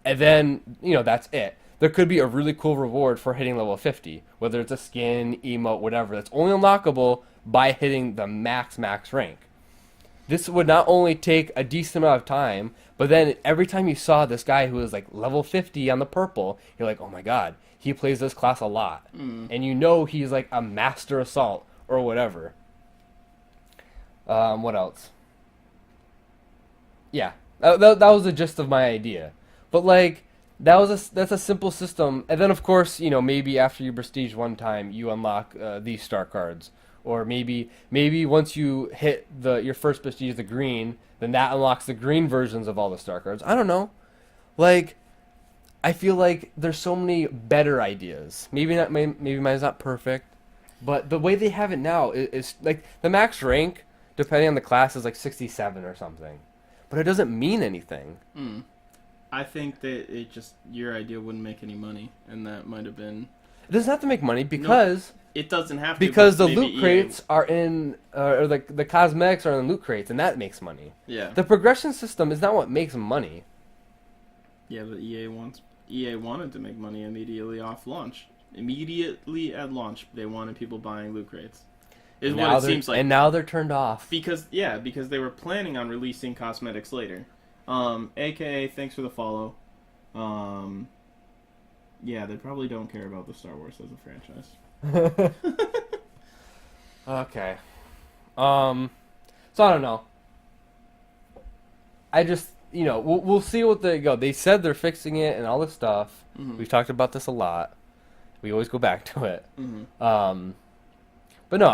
And then, that's it. There could be a really cool reward for hitting level 50, whether it's a skin, emote, whatever. That's only unlockable by hitting the max rank. This would not only take a decent amount of time, but then every time you saw this guy who was like level 50 on the purple, you're like, oh my god, he plays this class a lot. And he's like a master assault or whatever. What else? Yeah, that was the gist of my idea. But like that's a simple system, and then of course maybe after you prestige one time you unlock these star cards, or maybe once you hit your first prestige, the green, then that unlocks the green versions of all the star cards. I don't know. Like, I feel like there's so many better ideas. Maybe mine's not perfect, but the way they have it now is like the max rank, depending on the class, is like 67 or something. But it doesn't mean anything. I think that your idea wouldn't make any money, and that might have been. It doesn't have to make money because it doesn't have to, because the loot crates are in, or like the cosmetics are in loot crates, and that makes money. Yeah. The progression system is not what makes money. Yeah, but EA wanted to make money immediately off launch. Immediately at launch, they wanted people buying loot crates. Is what it seems like. And now they're turned off. Because they were planning on releasing cosmetics later. AKA, thanks for the follow. Yeah, they probably don't care about the Star Wars as a franchise. Okay. So I don't know. I just, we'll see what they go. They said they're fixing it and all this stuff. Mm-hmm. We've talked about this a lot. We always go back to it. Mm-hmm. But no,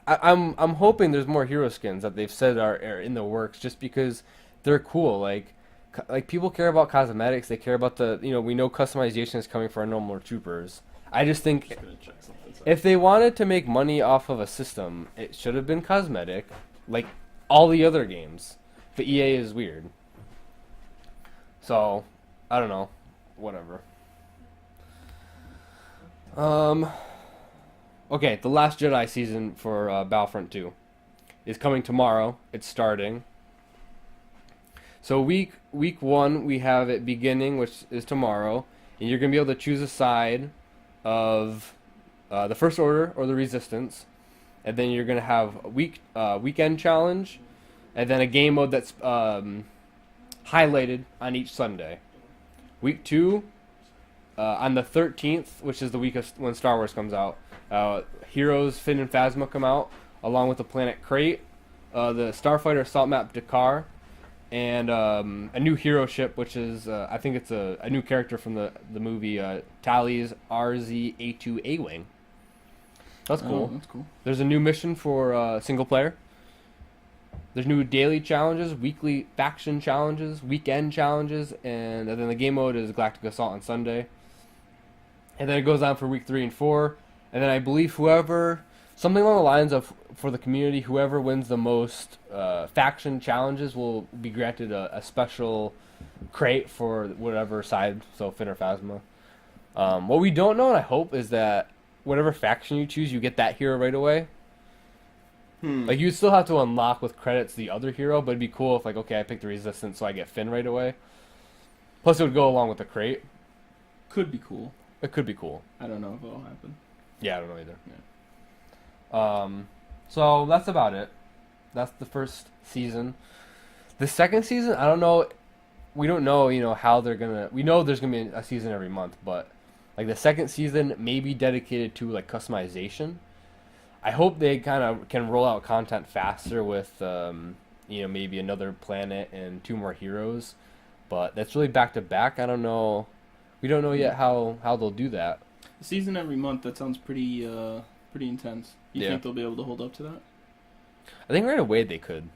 I'm hoping there's more hero skins that they've said are in the works, just because they're cool. Like people care about cosmetics. They care about we know customization is coming for our normal troopers. I just think if they wanted to make money off of a system, it should have been cosmetic, like all the other games. But EA is weird. So, I don't know. Whatever. Okay, The Last Jedi season for Battlefront 2 is coming tomorrow. It's starting. So week 1, we have it beginning, which is tomorrow. And you're going to be able to choose a side of the First Order or the Resistance. And then you're going to have a weekend challenge. And then a game mode that's highlighted on each Sunday. Week 2, on the 13th, which is the week when Star Wars comes out, Heroes Finn and Phasma come out, along with the planet Crate, the Starfighter Assault Map Dakar, and a new hero ship, which is, I think it's a new character from the movie, Tally's RZ-A2 A-Wing. That's cool. Oh, that's cool. There's a new mission for single player. There's new daily challenges, weekly faction challenges, weekend challenges, and then the game mode is Galactic Assault on Sunday. And then it goes on for week 3 and 4. And then I believe something along the lines of, for the community, whoever wins the most faction challenges will be granted a special crate for whatever side, so Finn or Phasma. What we don't know, and I hope, is that whatever faction you choose, you get that hero right away. Like, you'd still have to unlock with credits the other hero, but it'd be cool if, like, okay, I picked the Resistance, so I get Finn right away. Plus, it would go along with the crate. Could be cool. It could be cool. I don't know if it'll happen. Yeah, I don't know either. Yeah. So that's about it. That's the first season. The second season, I don't know. We don't know, how they're gonna. We know there's gonna be a season every month, but like the second season may be dedicated to like customization. I hope they kind of can roll out content faster with, maybe another planet and 2 more heroes. But that's really back to back. I don't know. We don't know yet how they'll do that. A season every month, that sounds pretty intense. You think they'll be able to hold up to that? I think right away they could.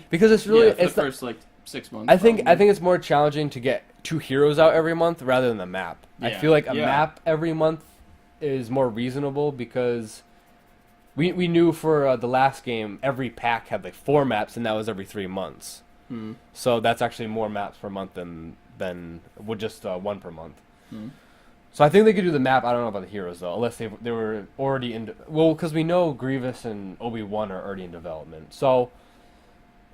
Because it's really... for the first, 6 months. I think it's more challenging to get 2 heroes out every month rather than the map. Yeah. I feel like a map every month is more reasonable because... We knew for the last game, every pack had 4 maps, and that was every 3 months. So that's actually more maps per month than with just 1 per month. So I think they could do the map. I don't know about the heroes though, unless they were already in. Well, because we know Grievous and Obi-Wan are already in development. So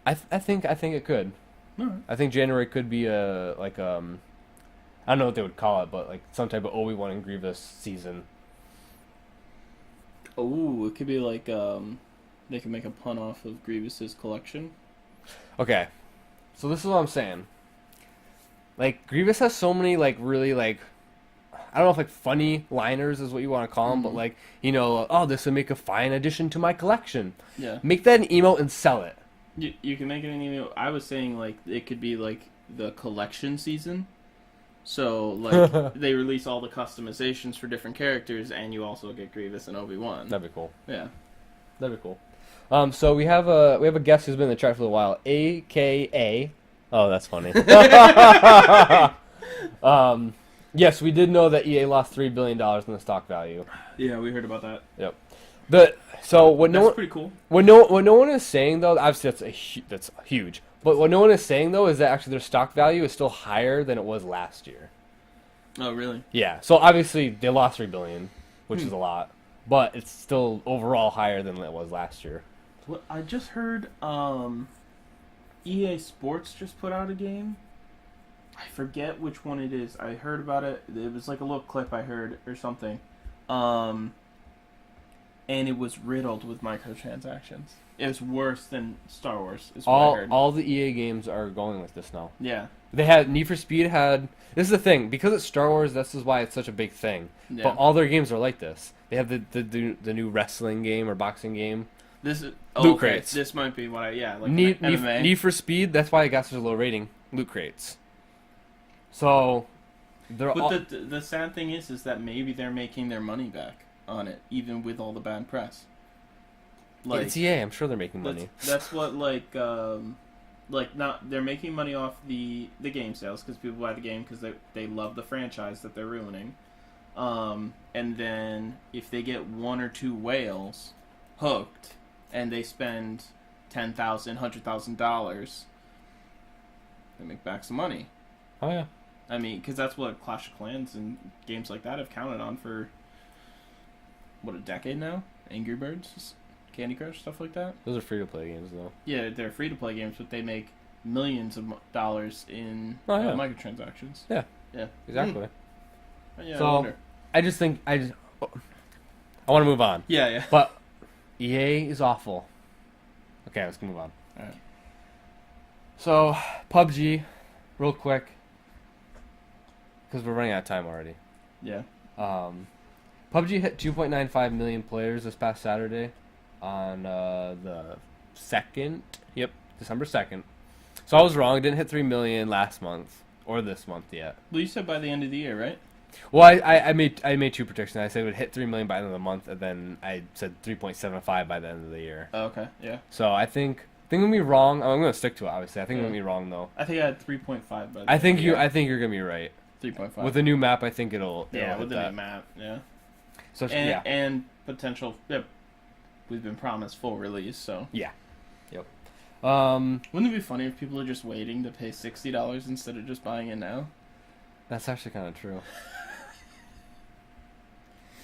I think it could. Right. I think January could be I don't know what they would call it, but some type of Obi-Wan and Grievous season. Oh, it could be they could make a pun off of Grievous's collection. Okay, so this is what I'm saying. Grievous has so many really I don't know if funny liners is what you want to call them, but oh, this would make a fine addition to my collection. Yeah. Make that an emote and sell it. You can make it an emote. I was saying it could be the collection season. So, like, they release all the customizations for different characters, and you also get Grievous and Obi-Wan. That'd be cool. Yeah. That'd be cool. So we have a guest who's been in the chat for a while, AKA. Oh, that's funny. Yes, we did know that EA lost $3 billion in the stock value. Yeah, we heard about that. Yep. That's pretty cool. What no one is saying though, obviously that's huge. But what no one is saying though is that actually their stock value is still higher than it was last year. Oh, really? Yeah. So obviously they lost $3 billion, which is a lot, but it's still overall higher than it was last year. Well, I just heard EA Sports just put out a game. I forget which one it is. I heard about it. It was like a little clip I heard or something. And it was riddled with microtransactions. It was worse than Star Wars, is what I heard. All the EA games are going like this now. Yeah. They had Need for Speed this is the thing, because it's Star Wars, this is why it's such a big thing. Yeah. But all their games are like this. They have the new wrestling game or boxing game. This is Loot crates. This might be what like MMA. Need for Speed, that's why it got such a low rating. Loot crates. So But the sad thing is that maybe they're making their money back on it, even with all the bad press. Like, it's EA, I'm sure they're making money. That's what they're making money off the game sales because people buy the game because they love the franchise that they're ruining. And then if they get one or two whales hooked and they spend $10,000, $100,000, they make back some money. Oh yeah. I mean, because that's what Clash of Clans and games like that have counted on for, what, a decade now? Angry Birds, Candy Crush, stuff like that? Those are free-to-play games, though. Yeah, they're free-to-play games, but they make millions of dollars in microtransactions. Yeah. Yeah. Exactly. Yeah, so, I want to move on. Yeah, yeah. But EA is awful. Okay, let's move on. Alright. So, PUBG, real quick. Because we're running out of time already. Yeah. PUBG hit 2.95 million players this past Saturday on the 2nd. Yep, December 2nd. So I was wrong. It didn't hit 3 million last month or this month yet. Well, you said by the end of the year, right? Well, I made two predictions. I said it would hit 3 million by the end of the month, and then I said 3.75 by the end of the year. Oh, okay, yeah. So I think I'm gonna be wrong. I'm gonna stick to it. Obviously, I think I'm gonna be wrong though. I think I had 3.5 by the I think you're gonna be right. 3.5 with the new map. I think it'll with the new map. Yeah. So and potential. Yep. We've been promised full release, so yeah. Yep. Wouldn't it be funny if people are just waiting to pay $60 instead of just buying it now? That's actually kind of true.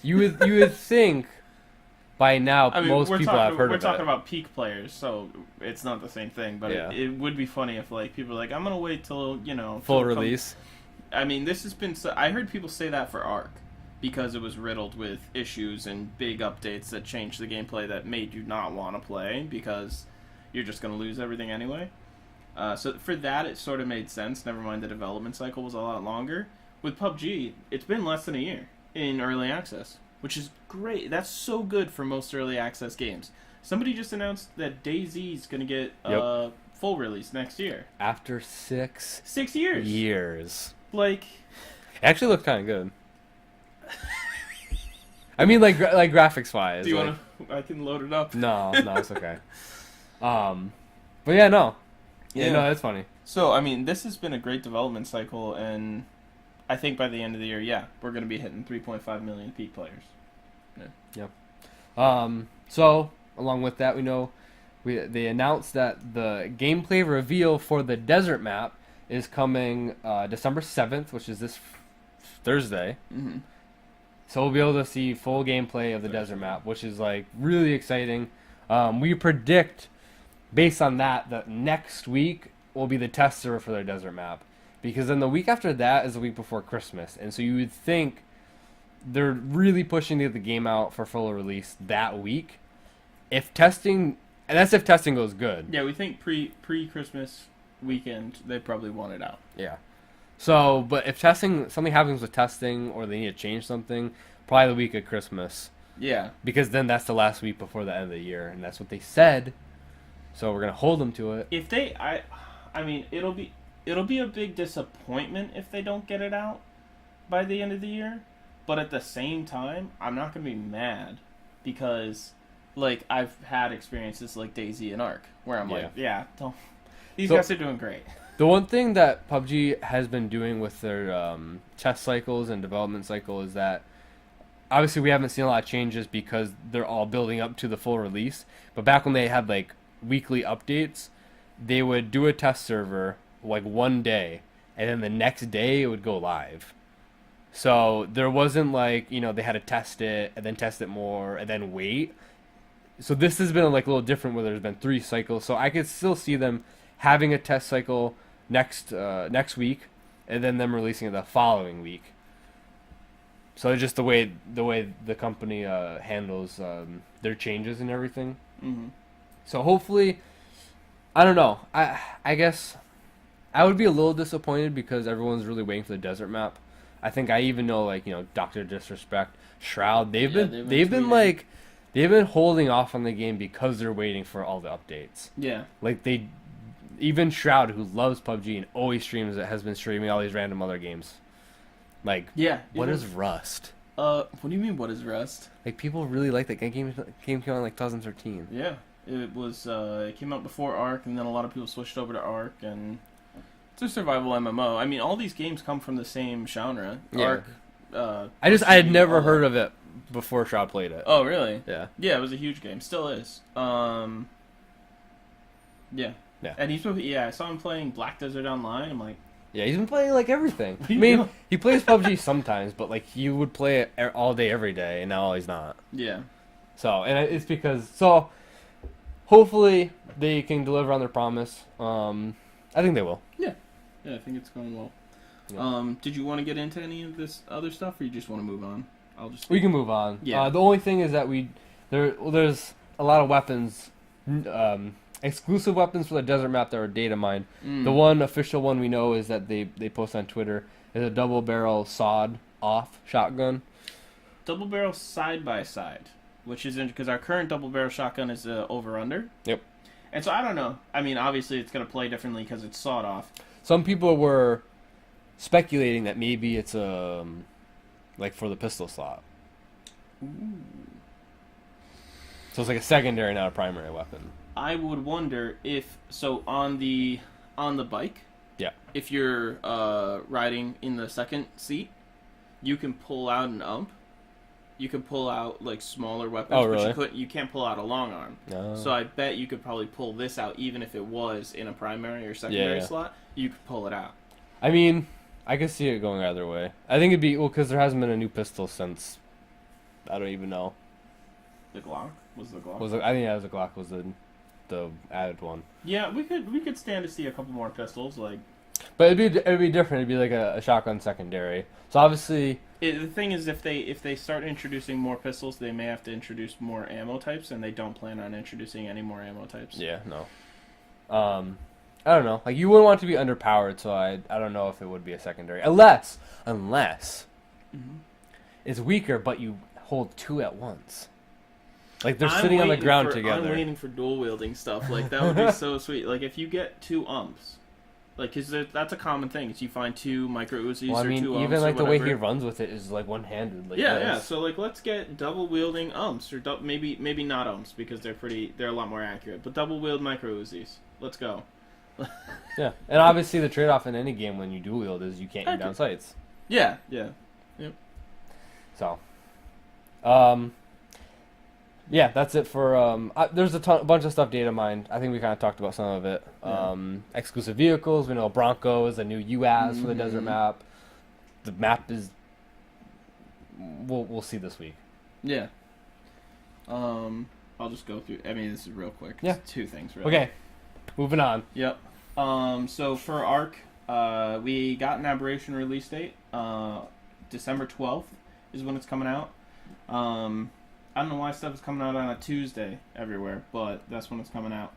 You would think by now most people have heard of it. We're talking about peak players, so it's not the same thing. But it would be funny if like people are like, I'm gonna wait till full release. I mean, this has been. I heard people say that for Ark because it was riddled with issues and big updates that changed the gameplay that made you not want to play because you're just gonna lose everything anyway. So for that, it sort of made sense. Never mind, the development cycle was a lot longer. With PUBG, it's been less than a year in early access, which is great. That's so good for most early access games. Somebody just announced that DayZ's going to get full release next year. After 6 years. Like, it actually looked kind of good. I mean, like graphics wise. Do you want to? I can load it up. No, it's okay. But yeah, no, that's funny. So I mean, this has been a great development cycle, and I think by the end of the year, we're going to be hitting 3.5 million peak players. Yeah. Yep. So along with that, they announced that the gameplay reveal for the desert map is coming December 7th, which is this Thursday. Mm-hmm. So we'll be able to see full gameplay of the desert map, which is like really exciting. We predict, based on that next week will be the test server for their desert map. Because then the week after that is the week before Christmas. And so you would think they're really pushing to get the game out for full release that week. If testing goes good. Yeah, we think pre-Christmas weekend, they probably want it out. Yeah. So, but if something happens with testing or they need to change something, probably the week of Christmas. Yeah. Because then that's the last week before the end of the year. And that's what they said. So we're going to hold them to it. If they, I mean, it'll be, it'll be a big disappointment if they don't get it out by the end of the year. But at the same time, I'm not going to be mad because, like, I've had experiences like DayZ and Ark where I'm like, yeah, don't. These guys are doing great. The one thing that PUBG has been doing with their test cycles and development cycle is that obviously we haven't seen a lot of changes because they're all building up to the full release. But back when they had like weekly updates, they would do a test server like one day, and then the next day it would go live. So there wasn't like, they had to test it and then test it more and then wait. So this has been like a little different where there's been 3 cycles. So I could still see them having a test cycle next week and then them releasing it the following week. So it's just the way the company handles their changes and everything. Mm-hmm. So hopefully, I don't know. I guess I would be a little disappointed because everyone's really waiting for the desert map. I think I even know, like, Dr. Disrespect, Shroud, they've been holding off on the game because they're waiting for all the updates. Yeah. Like even Shroud, who loves PUBG and always streams it, has been streaming all these random other games. Like, what is Rust? What do you mean, what is Rust? Like, people really like that game. Game came out in like 2013. Yeah. It was, it came out before Ark, and then a lot of people switched over to Ark, and it's a survival MMO. I mean, all these games come from the same genre. Yeah. Ark, I had never heard of it before Shroud played it. Oh, really? Yeah. Yeah, it was a huge game. Still is. Yeah. Yeah. And I saw him playing Black Desert Online. I'm like... Yeah, he's been playing, like, everything. I mean, he plays PUBG sometimes, but, like, he would play it all day, every day, and now he's not. Yeah. So, and it's because... So, hopefully, they can deliver on their promise. I think they will. Yeah. Yeah, I think it's going well. Yeah. Did you want to get into any of this other stuff, or you just want to move on? We can move on. Yeah. The only thing is that there's a lot of weapons... exclusive weapons for the desert map that are data mined. The one official one we know is that they post on Twitter is a double barrel sawed off shotgun. Double barrel side by side, which is because our current double barrel shotgun is over under. Yep. And so I don't know. I mean, obviously it's going to play differently because it's sawed off. Some people were speculating that maybe it's like for the pistol slot. Ooh. So it's like a secondary, not a primary weapon. I would wonder if on the bike. Yeah. If you're riding in the second seat, you can pull out an ump. You can pull out like smaller weapons, oh, really? But you can't pull out a long arm. No. So I bet you could probably pull this out even if it was in a primary or secondary slot. You could pull it out. I mean, I could see it going either way. I think it'd be because there hasn't been a new pistol since I don't even know. The Glock was the Glock. I think the Glock was the added one. Yeah, we could stand to see a couple more pistols, like. But it'd be different. It'd be like a shotgun secondary. So obviously, the thing is, if they start introducing more pistols, they may have to introduce more ammo types, and they don't plan on introducing any more ammo types. Yeah, no. I don't know. Like, you wouldn't want it to be underpowered, so I don't know if it would be a secondary, unless it's weaker, but you hold 2 at once. Like, they're sitting on the ground together. I'm waiting for dual wielding stuff. Like, that would be so sweet. Like, if you get 2 umps, like, cause that's a common thing. Is you find 2 micro Uzis or 2 umps. Even like or the way he runs with it is like one-handed. Like yeah. So like, let's get double wielding umps, or maybe not umps because they're a lot more accurate. But double wield micro Uzis. Let's go. Yeah, and obviously the trade-off in any game when you dual wield is you can't aim down sights. Yeah. Yep. So, yeah, that's it for. There's a bunch of stuff data mined. I think we kind of talked about some of it. Yeah. Exclusive vehicles. We know Bronco is a new UAS for the desert map. The map is. We'll see this week. Yeah. I'll just go through. I mean, this is real quick. Yeah. It's 2 things. Really. Okay. Moving on. Yep. So for Ark, we got an Aberration release date. December 12th is when it's coming out. I don't know why stuff is coming out on a Tuesday everywhere, but that's when it's coming out.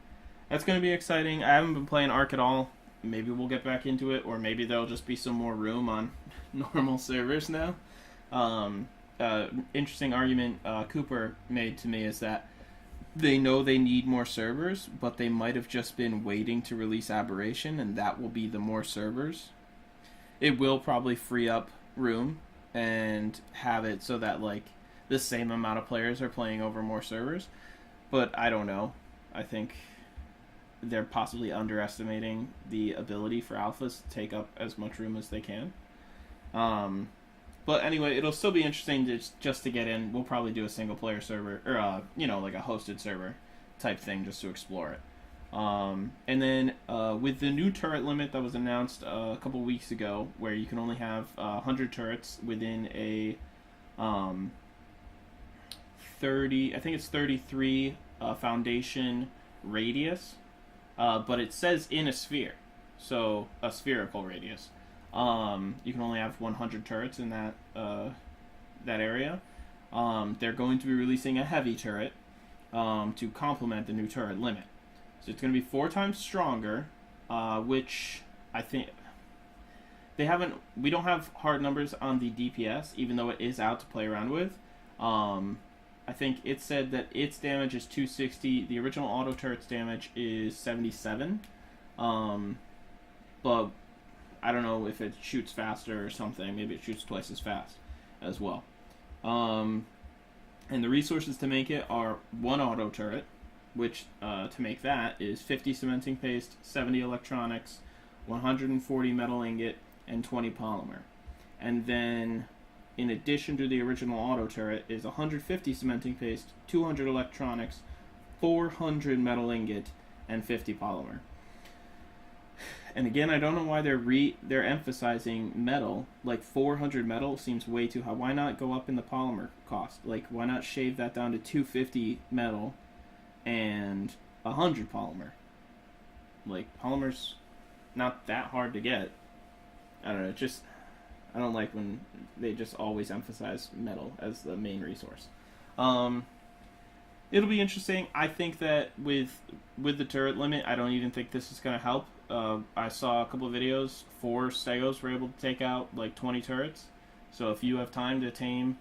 That's going to be exciting. I haven't been playing Ark at all. Maybe we'll get back into it, or maybe there'll just be some more room on normal servers now. Interesting argument Cooper made to me is that they know they need more servers, but they might have just been waiting to release Aberration, and that will be the more servers. It will probably free up room and have it so that like the same amount of players are playing over more servers. But I don't know. I think they're possibly underestimating the ability for alphas to take up as much room as they can. But anyway, it'll still be interesting just to get in. We'll probably do a single player server, or like a hosted server type thing, just to explore it. And then with the new turret limit that was announced a couple weeks ago, where you can only have 100 turrets within a 33 foundation radius, but it says in a sphere, so a spherical radius. You can only have 100 turrets in that area. They're going to be releasing a heavy turret to complement the new turret limit. So it's going to be 4 times stronger, which I think we don't have hard numbers on the DPS, even though it is out to play around with. I think it said that its damage is 260. The original auto turret's damage is 77. But I don't know if it shoots faster or something. Maybe it shoots twice as fast as well. And the resources to make it are 1 auto turret, which to make that is 50 cementing paste, 70 electronics, 140 metal ingot, and 20 polymer. And then, in addition to the original auto turret, is 150 cementing paste, 200 electronics, 400 metal ingot, and 50 polymer. And again, I don't know why they're emphasizing metal. Like 400 metal seems way too high. Why not go up in the polymer cost? Like, why not shave that down to 250 metal and 100 polymer? Like, polymer's not that hard to get. I don't know. I don't like when they just always emphasize metal as the main resource. It'll be interesting. I think that with the turret limit, I don't even think this is going to help. I saw a couple of videos. 4 stegos were able to take out like 20 turrets. So if you have time to tame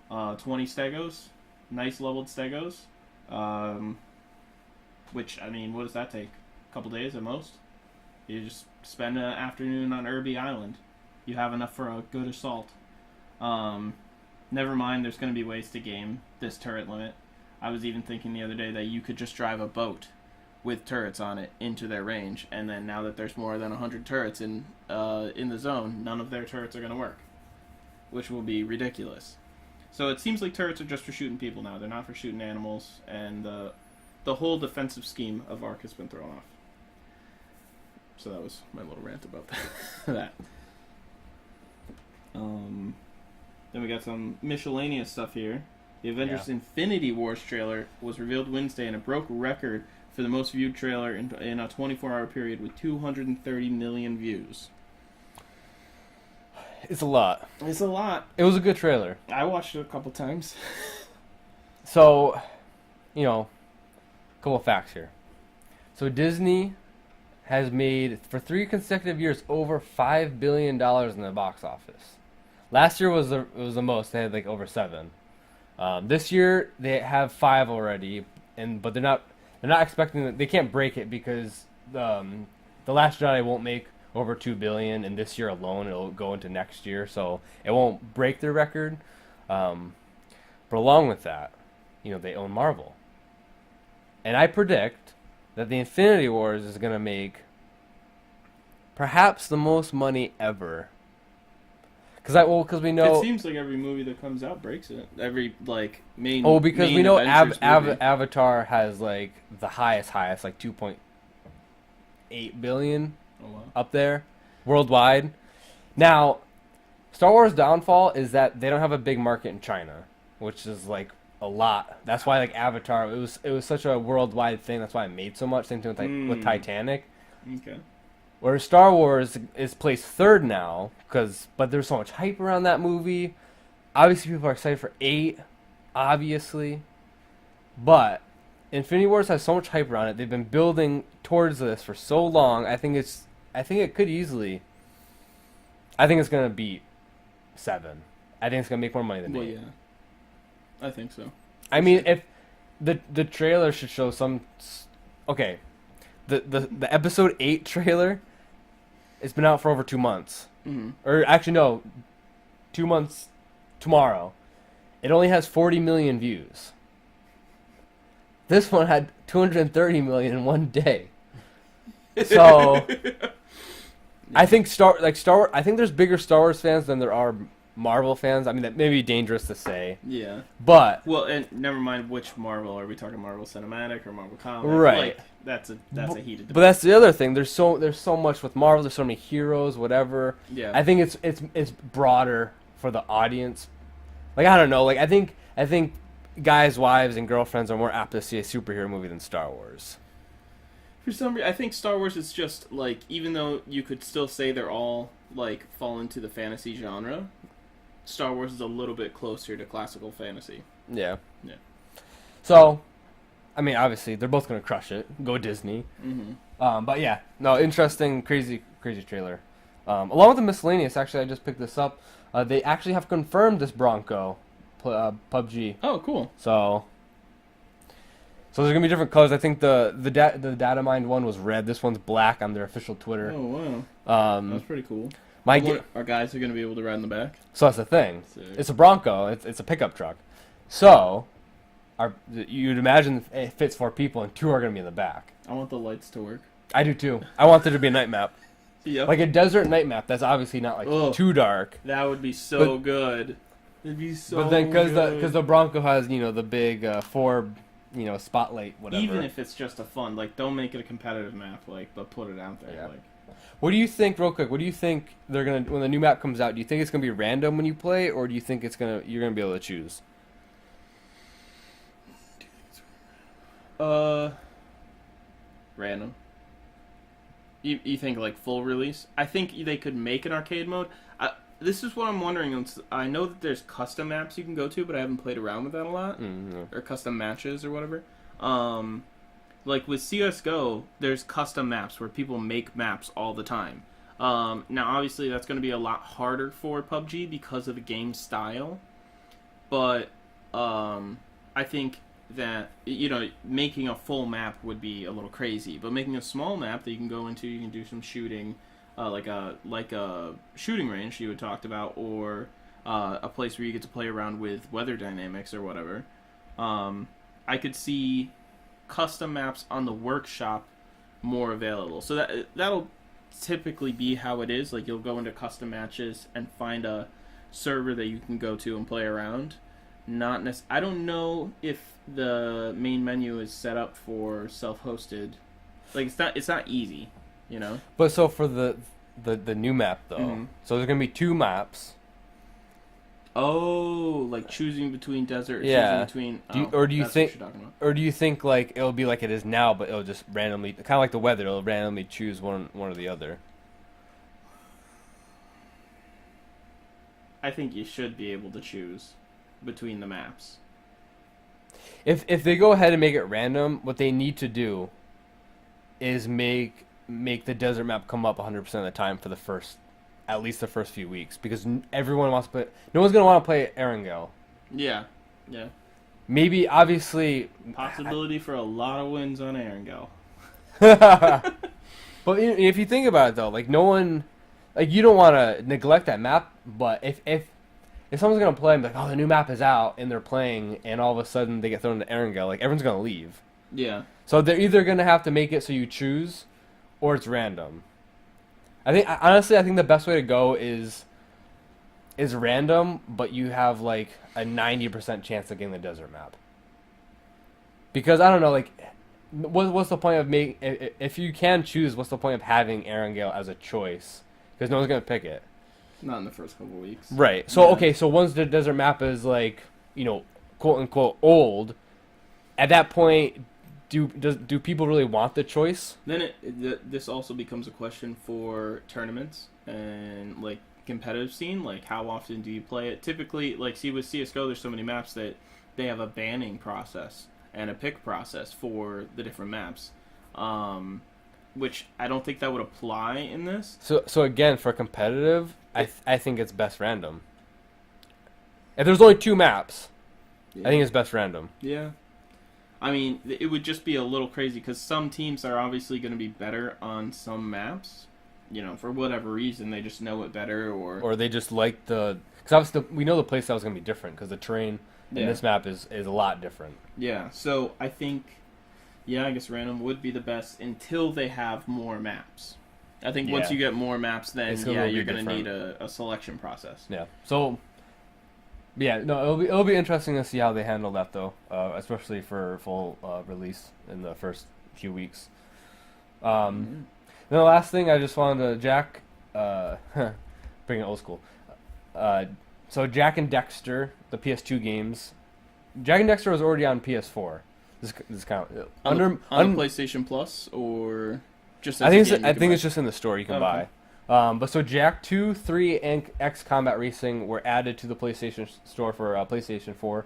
20 stegos, nice leveled stegos, which, I mean, what does that take? A couple days at most? You just spend an afternoon on Irby Island. You have enough for a good assault. Never mind, there's going to be ways to game this turret limit. I was even thinking the other day that you could just drive a boat with turrets on it into their range, and then now that there's more than 100 turrets in the zone, none of their turrets are going to work, which will be ridiculous. So it seems like turrets are just for shooting people now. They're not for shooting animals, and the whole defensive scheme of Ark has been thrown off. So that was my little rant about that. Then we got some miscellaneous stuff here. The Avengers Infinity Wars trailer was revealed Wednesday, and it broke a record for the most viewed trailer in a 24-hour period with 230 million views. It's a lot. It's a lot. It was a good trailer. I watched it a couple times. So, a couple facts here. So Disney has made, for 3 consecutive years, over $5 billion in the box office. Last year was the most. They had like over 7. This year they have 5 already, but they're not expecting that. They can't break it because the Last Jedi won't make over $2 billion, and this year alone it'll go into next year, so it won't break their record. But along with that, they own Marvel, and I predict that the Infinity Wars is going to make perhaps the most money ever. Because we know it seems like every movie that comes out breaks it. Every main. Oh, because main we know Avengers Avatar has like the highest, like 2.8 billion up there worldwide. Now, Star Wars' downfall is that they don't have a big market in China, which is like a lot. That's why like Avatar, it was such a worldwide thing. That's why it made so much. Same thing with Titanic. Okay. Whereas Star Wars is placed 3rd now, but there's so much hype around that movie. Obviously, people are excited for 8, obviously. But Infinity Wars has so much hype around it. They've been building towards this for so long. I think it could easily. I think it's gonna beat 7. I think it's gonna make more money than 8. Yeah, I think so. I mean, the trailer should show some. Okay, the episode 8 trailer. It's been out for over 2 months, or actually no, 2 months tomorrow. It only has 40 million views. This one had 230 million in one day. So I think Star Wars. I think there's bigger Star Wars fans than there are Marvel fans. I mean, that may be dangerous to say. Yeah. But well, and never mind which Marvel. Are we talking Marvel Cinematic or Marvel Comics? Right. Like, that's a heated debate. But that's the other thing. There's so much with Marvel. There's so many heroes, whatever. Yeah. I think it's broader for the audience. Like, I don't know. Like, I think guys, wives, and girlfriends are more apt to see a superhero movie than Star Wars. For some reason, I think Star Wars is just like, even though you could still say they're all like fall into the fantasy genre, Star Wars is a little bit closer to classical fantasy. Yeah. Yeah. So, I mean, obviously, they're both going to crush it. Go Disney. Mm-hmm. But yeah, no, interesting, crazy trailer. Along with the miscellaneous, actually, I just picked this up. They actually have confirmed this Bronco, PUBG. Oh, cool. So there's gonna be different colors. I think the data mined one was red. This one's black on their official Twitter. Oh wow. That's pretty cool. Our guys are gonna be able to ride in the back. So that's the thing. Sick. It's a Bronco. It's a pickup truck. So you'd imagine it fits 4 people and 2 are gonna be in the back. I want the lights to work. I do too. I want there to be a night map. Yep. Like a desert night map. That's obviously not like too dark. That would be so good. It'd be so. But then because the Bronco has the big 4 spotlight whatever. Even if it's just a fun, like, don't make it a competitive map, like, but put it out there. Yeah. Like, what do you think, real quick? What do you think they're gonna when the new map comes out? Do you think it's gonna be random when you play, or do you think you're gonna be able to choose? Random. You think like full release? I think they could make an arcade mode. This is what I'm wondering. I know that there's custom maps you can go to, but I haven't played around with that a lot. Mm-hmm. Or custom matches or whatever. Like with CSGO, there's custom maps where people make maps all the time. Now, obviously, that's going to be a lot harder for PUBG because of the game style. But I think that making a full map would be a little crazy. But making a small map that you can go into, you can do some shooting. Like a shooting range you had talked about, or a place where you get to play around with weather dynamics or whatever. I could see custom maps on the workshop more available. So that'll typically be how it is. Like, you'll go into custom matches and find a server that you can go to and play around. I don't know if the main menu is set up for self-hosted. Like, it's not easy. But so for the new map though, so there's gonna be 2 maps. Oh, like choosing between desert, yeah. choosing between. Do you think like it'll be like it is now, but it'll just randomly, kind of like the weather, it'll randomly choose one or the other? I think you should be able to choose between the maps. If they go ahead and make it random, what they need to do is make the desert map come up 100% of the time for at least the first few weeks, because everyone wants to play. No one's gonna want to play Erangel. Yeah. Maybe, obviously, possibility for a lot of wins on Erangel. But if you think about it though, like, no one, like, you don't want to neglect that map. But if someone's gonna play and be like, oh, the new map is out, and they're playing, and all of a sudden they get thrown into Erangel, like, everyone's gonna leave. Yeah. So they're either gonna have to make it so you choose, or it's random. Honestly, I think the best way to go is random, but you have like a 90% chance of getting the desert map. Because I don't know, like, what's the point of if you can choose? What's the point of having Erangel as a choice? Because no one's gonna pick it. Not in the first couple weeks. Right. So okay. So once the desert map is like, quote unquote old, at that point, do people really want the choice? Then this also becomes a question for tournaments and like competitive scene. Like, how often do you play it? Typically, like, see with CS:GO, there's so many maps that they have a banning process and a pick process for the different maps, which I don't think that would apply in this. So again, for competitive, I think it's best random. If there's only 2 maps, I think it's best random. Yeah. I mean, it would just be a little crazy because some teams are obviously going to be better on some maps. You know, for whatever reason, they just know it better, or they just like the. Because we know the playstyle is going to be different because the terrain in this map is a lot different. Yeah, so I think, I guess random would be the best until they have more maps. I think once you get more maps, then you're going to need a selection process. Yeah. So. Yeah, no, it'll be interesting to see how they handle that though, especially for full release in the first few weeks. Then the last thing I just wanted to Jack, bring it old school. So Jack and Dexter, the PS2 games. Jack and Dexter was already on PS4. This kind of on PlayStation Plus or just. I think it's just in the store you can buy. But so Jack 2, 3, and X Combat Racing were added to the PlayStation Store for PlayStation 4.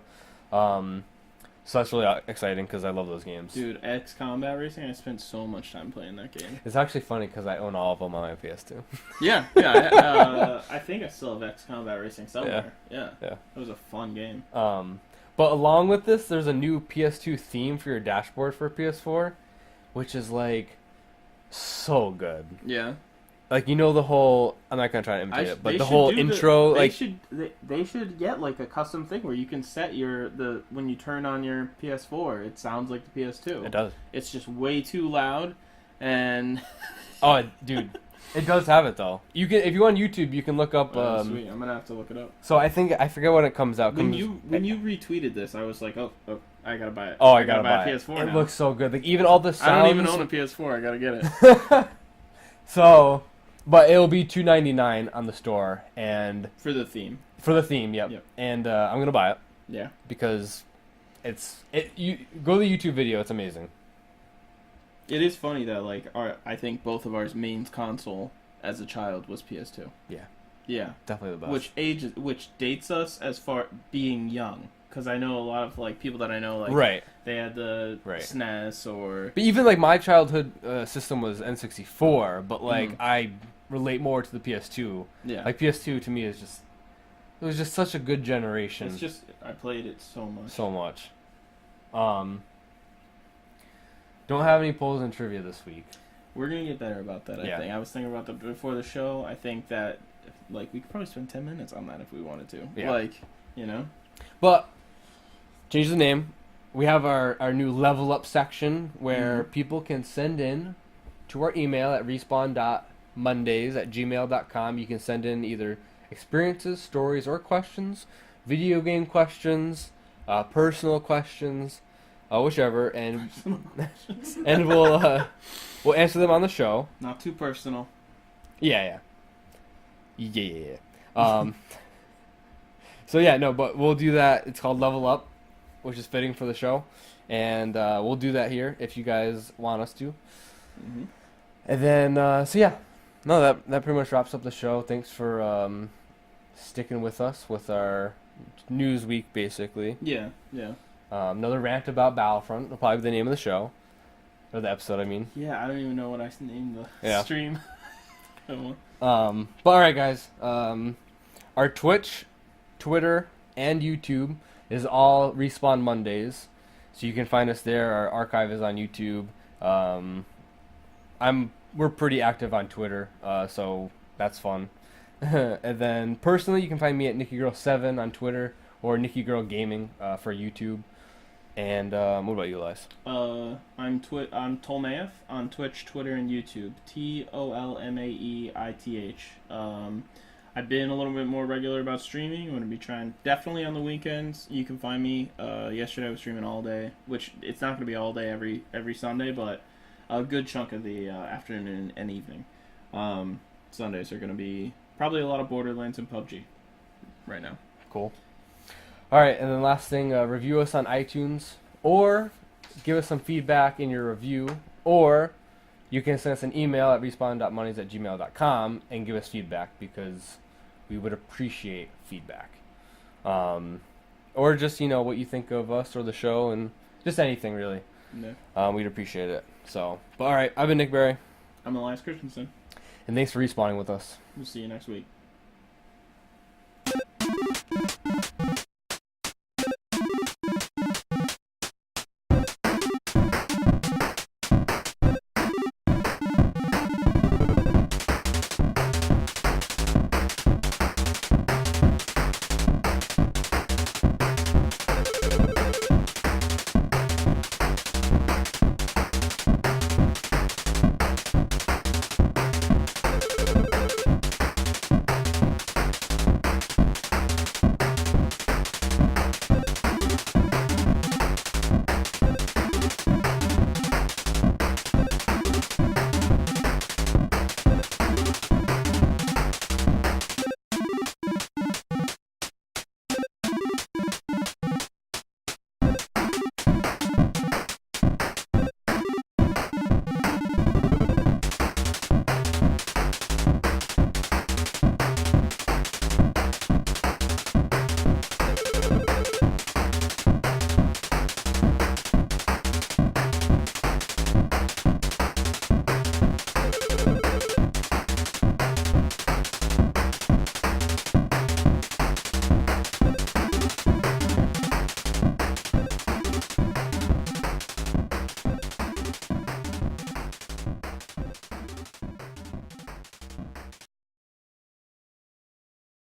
So that's really exciting because I love those games. Dude, X Combat Racing, I spent so much time playing that game. It's actually funny because I own all of them on my PS2. Yeah. I think I still have X Combat Racing somewhere. Yeah. It was a fun game. But along with this, there's a new PS2 theme for your dashboard for PS4, which is like so good. Yeah. Like, you know, the whole, I'm not going to try to imitate it, but the whole intro, they should get like a custom thing where you can set when you turn on your PS4, it sounds like the PS2. It does. It's just way too loud, and oh, dude, it does have it though. You can, if you on YouTube, you can look up. Sweet, I'm gonna have to look it up. So I forget when it comes out. When you retweeted this, I was like, oh, I gotta buy it. Oh, I gotta buy a PS4 it. now. It looks so good. Like even all the sounds. I don't even own a PS4. I gotta get it. So. But it'll be $2.99 on the store, and for the theme. Yep. And I'm gonna buy it. Yeah. Because you go to the YouTube video. It's amazing. It is funny that I think both of ours main console as a child was PS2. Yeah. Yeah. Definitely the best. Which dates us as far being young. Because I know a lot of people that I know right. They had the SNES or. But even my childhood system was N64, but I relate more to the PS2. Yeah. Like PS2 to me it was just such a good generation. It's just I played it so much. So much. Don't have any polls and trivia this week. We're gonna get better about that. I think I was thinking about that before the show. I think that we could probably spend 10 minutes on that if we wanted to. Yeah. But. Change the name. We have our new level up section where people can send in to our email at respawn.mondays@gmail.com. You can send in either experiences, stories, or questions, video game questions, personal questions, whichever, and and we'll answer them on the show. Not too personal. Yeah. So but we'll do that. It's called Level Up, which is fitting for the show, and we'll do that here if you guys want us to. Mm-hmm. And then, that pretty much wraps up the show. Thanks for sticking with us with our news week, basically. Yeah. Another rant about Battlefront will probably be the name of the show, or the episode. I mean. Yeah, I don't even know what I named the stream. But all right, guys. Our Twitch, Twitter, and YouTube is all Respawn Mondays, so you can find us there. Our archive is on YouTube. We're pretty active on Twitter, so that's fun. And then personally, you can find me at NikkiGirl7 on Twitter or NikkiGirl for YouTube. And what about you, Elias? I'm Tolmaev on Twitch, Twitter, and YouTube. TOLMAEITH. I've been a little bit more regular about streaming. I'm going to be trying definitely on the weekends. You can find me. Yesterday I was streaming all day, which it's not going to be all day every Sunday, but a good chunk of the afternoon and evening. Sundays are going to be probably a lot of Borderlands and PUBG right now. Cool. All right, and then last thing, review us on iTunes, or give us some feedback in your review, or you can send us an email at respawn.monies@gmail.com and give us feedback, because we would appreciate feedback. Or just, what you think of us or the show, and just anything, really. Yeah. We'd appreciate it. So, but all right, I've been Nick Berry. I'm Elias Christensen. And thanks for respawning with us. We'll see you next week.